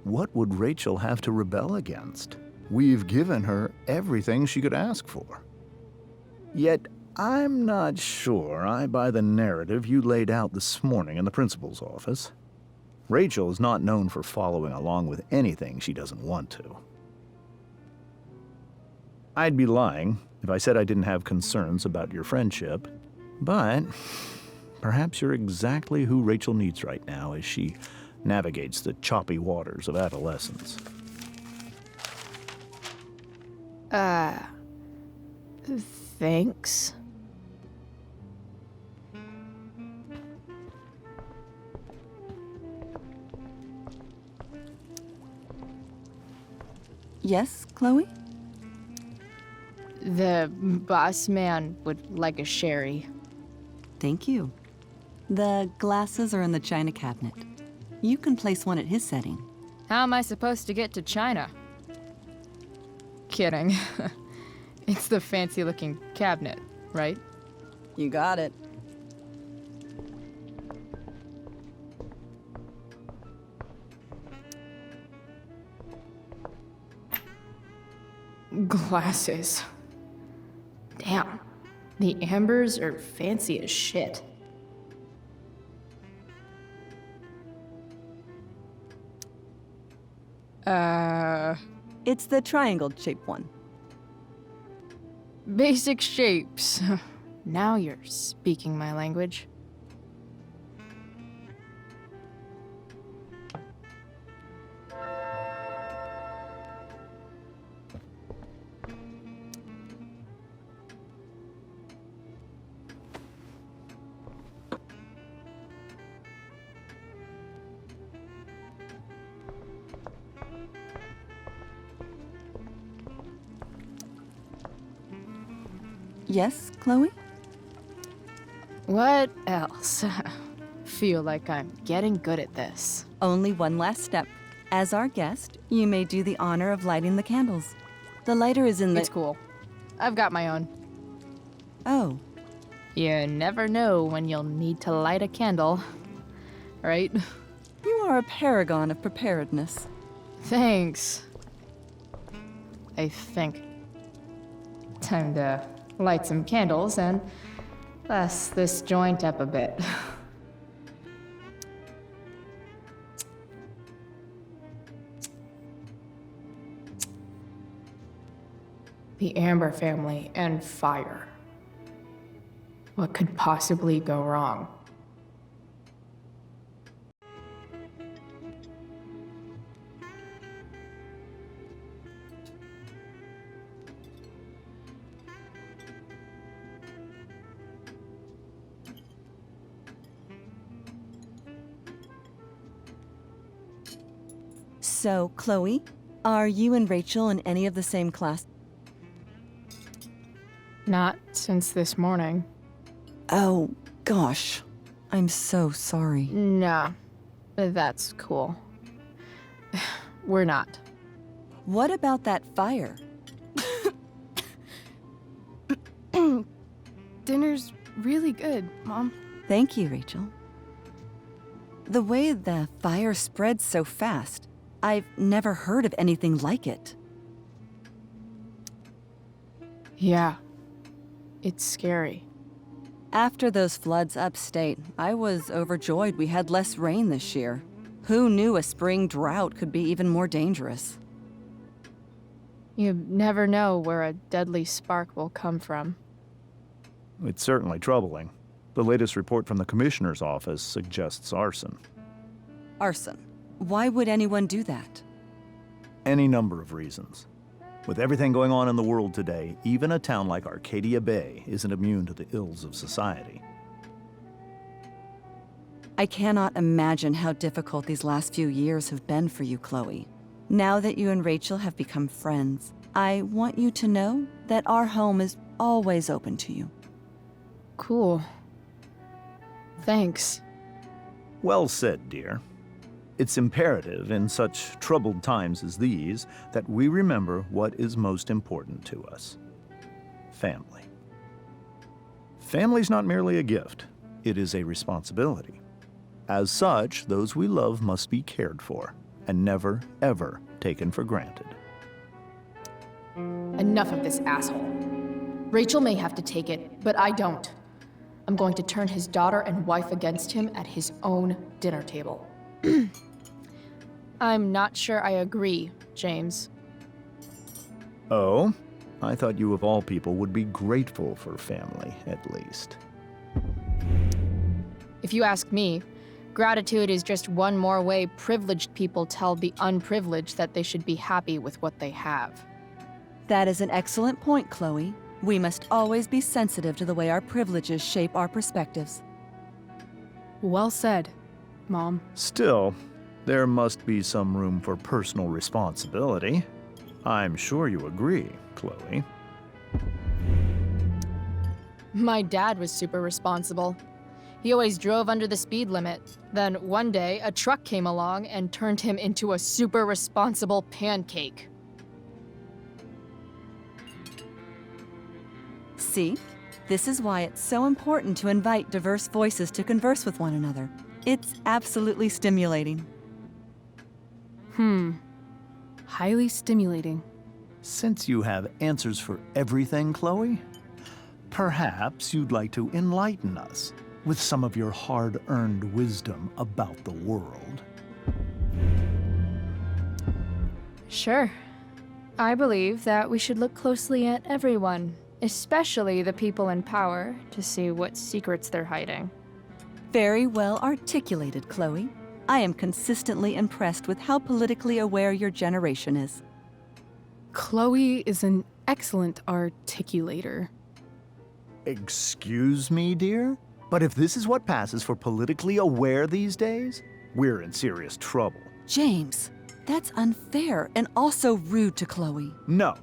What would Rachel have to rebel against? We've given her everything she could ask for. Yet, I'm not sure I buy the narrative you laid out this morning in the principal's office. Rachel is not known for following along with anything she doesn't want to. I'd be lying if I said I didn't have concerns about your friendship, but perhaps you're exactly who Rachel needs right now as she navigates the choppy waters of adolescence. Thanks. Yes, Chloe? The boss man would like a sherry. Thank you. The glasses are in the china cabinet. You can place one at his setting. How am I supposed to get to China? Kidding. It's the fancy-looking cabinet, right? You got it. Glasses. Damn. The Ambers are fancy as shit. It's the triangle-shaped one. Basic shapes. Now you're speaking my language. Yes, Chloe? What else? Feel like I'm getting good at this. Only one last step. As our guest, you may do the honor of lighting the candles. The lighter is in the... It's cool. I've got my own. Oh. You never know when you'll need to light a candle, right? You are a paragon of preparedness. Thanks. I think. Time to light some candles and bless this joint up a bit. The Amber family and fire. What could possibly go wrong? So, Chloe, Are you and Rachel in any of the same class? Not since this morning. Oh, gosh. I'm so sorry. Nah, that's cool. We're not. What about that fire? Dinner's really good, Mom. Thank you, Rachel. The way the fire spread so fast, I've never heard of anything like it. Yeah, it's scary. After those floods upstate, I was overjoyed we had less rain this year. Who knew a spring drought could be even more dangerous? You never know where a deadly spark will come from. It's certainly troubling. The latest report from the Commissioner's office suggests arson. Arson. Why would anyone do that? Any number of reasons. With everything going on in the world today, even a town like Arcadia Bay isn't immune to the ills of society. I cannot imagine how difficult these last few years have been for you, Chloe. Now that you and Rachel have become friends, I want you to know that our home is always open to you. Cool. Thanks. Well said, dear. It's imperative in such troubled times as these that we remember what is most important to us. Family. Family's not merely a gift, it is a responsibility. As such, those we love must be cared for and never, ever taken for granted. Enough of this asshole. Rachel may have to take it, but I don't. I'm going to turn his daughter and wife against him at his own dinner table. I'm not sure I agree, James. Oh? I thought you of all people would be grateful for family, at least. If you ask me, gratitude is just one more way privileged people tell the unprivileged that they should be happy with what they have. That is an excellent point, Chloe. We must always be sensitive to the way our privileges shape our perspectives. Well said, Mom. Still, there must be some room for personal responsibility. I'm sure you agree, Chloe. My dad was super responsible. He always drove under the speed limit. Then one day, a truck came along and turned him into a super responsible pancake. See? This is why it's so important to invite diverse voices to converse with one another. It's absolutely stimulating. Highly stimulating. Since you have answers for everything, Chloe, perhaps you'd like to enlighten us with some of your hard-earned wisdom about the world. Sure. I believe that we should look closely at everyone, especially the people in power, to see what secrets they're hiding. Very well articulated, Chloe. I am consistently impressed with how politically aware your generation is. Chloe is an excellent articulator. Excuse me, dear? But if this is what passes for politically aware these days, we're in serious trouble. James, that's unfair and also rude to Chloe. No,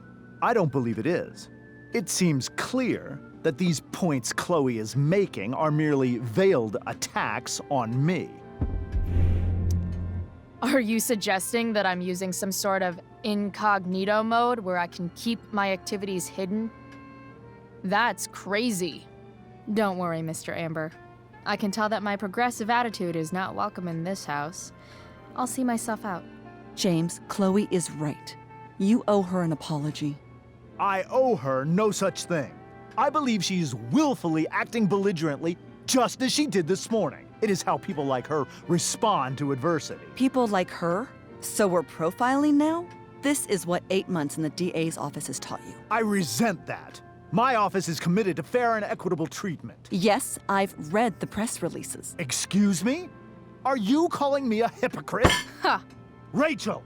I don't believe it is. It seems clear that these points Chloe is making are merely veiled attacks on me. Are you suggesting that I'm using some sort of incognito mode where I can keep my activities hidden? That's crazy. Don't worry, Mr. Amber. I can tell that my progressive attitude is not welcome in this house. I'll see myself out. James, Chloe is right. You owe her an apology. I owe her no such thing. I believe she's willfully acting belligerently just as she did this morning. It is how people like her respond to adversity. People like her? So we're profiling now? This is what 8 months in the DA's office has taught you. I resent that. My office is committed to fair and equitable treatment. Yes, I've read the press releases. Excuse me? Are you calling me a hypocrite? Ha! Rachel!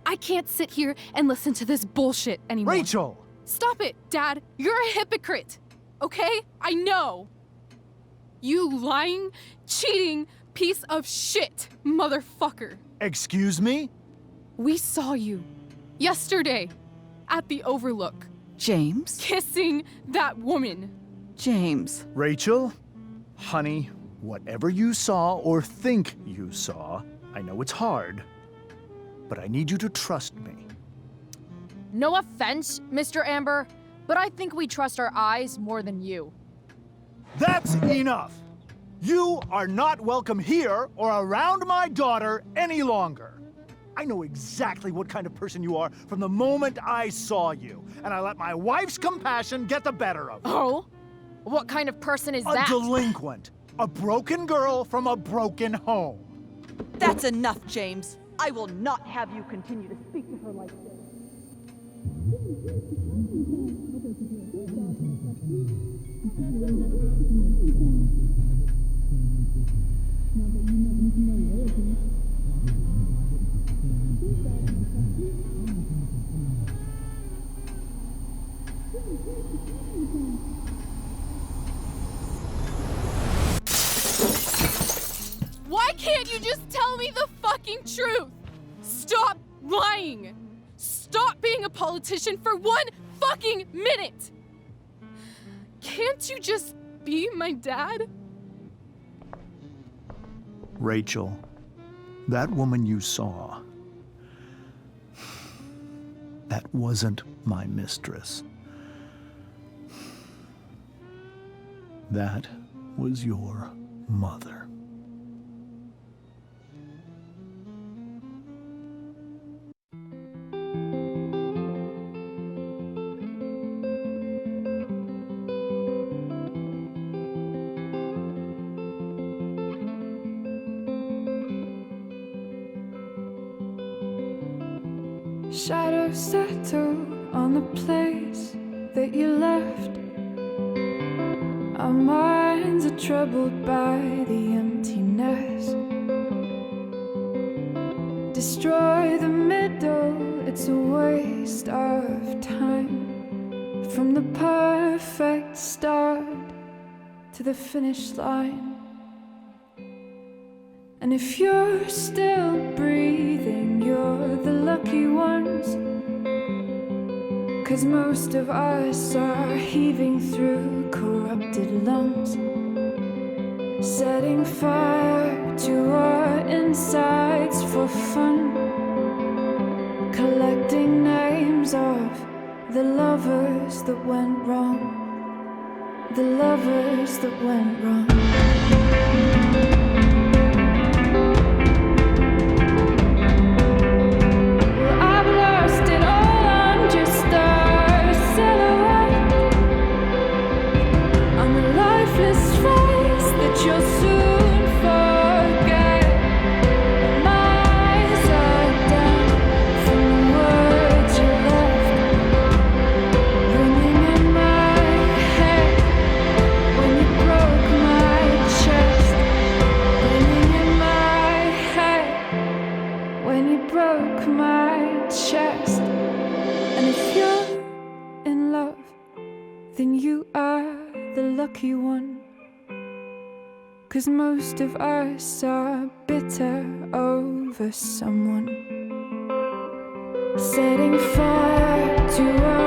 I can't sit here and listen to this bullshit anymore. Rachel! Stop it, Dad! You're a hypocrite! Okay? I know! You lying, cheating piece of shit, motherfucker! Excuse me? We saw you yesterday at the Overlook. James? Kissing that woman. James. Rachel, honey, whatever you saw or think you saw, I know it's hard, but I need you to trust me. No offense, Mr. Amber, but I think we trust our eyes more than you. That's enough! You are not welcome here or around my daughter any longer. I know exactly what kind of person you are from the moment I saw you, and I let my wife's compassion get the better of me. Oh? What kind of person is that? A delinquent. A broken girl from a broken home. That's enough, James. I will not have you continue to speak to her like this. Why can't you just tell me the fucking truth? Stop lying. Stop being a politician for 1 fucking minute. Can't you just be my dad? Rachel, that woman you saw, that wasn't my mistress. That was your mother. Shadows settle on the place that you left. Our minds are troubled by the emptiness. Destroy the middle, it's a waste of time. From the perfect start to the finish line. And if you're still breathing, you're the lucky ones. 'Cause most of us are heaving through corrupted lungs, setting fire to our insides for fun, collecting names of the lovers that went wrong, the lovers that went wrong. You'll soon forget. My eyes are down from the words you left, ringing in my head when you broke my chest, ringing in my head when you broke my chest. And if you're in love, then you are the lucky one. 'Cause most of us are bitter over someone, setting fire to our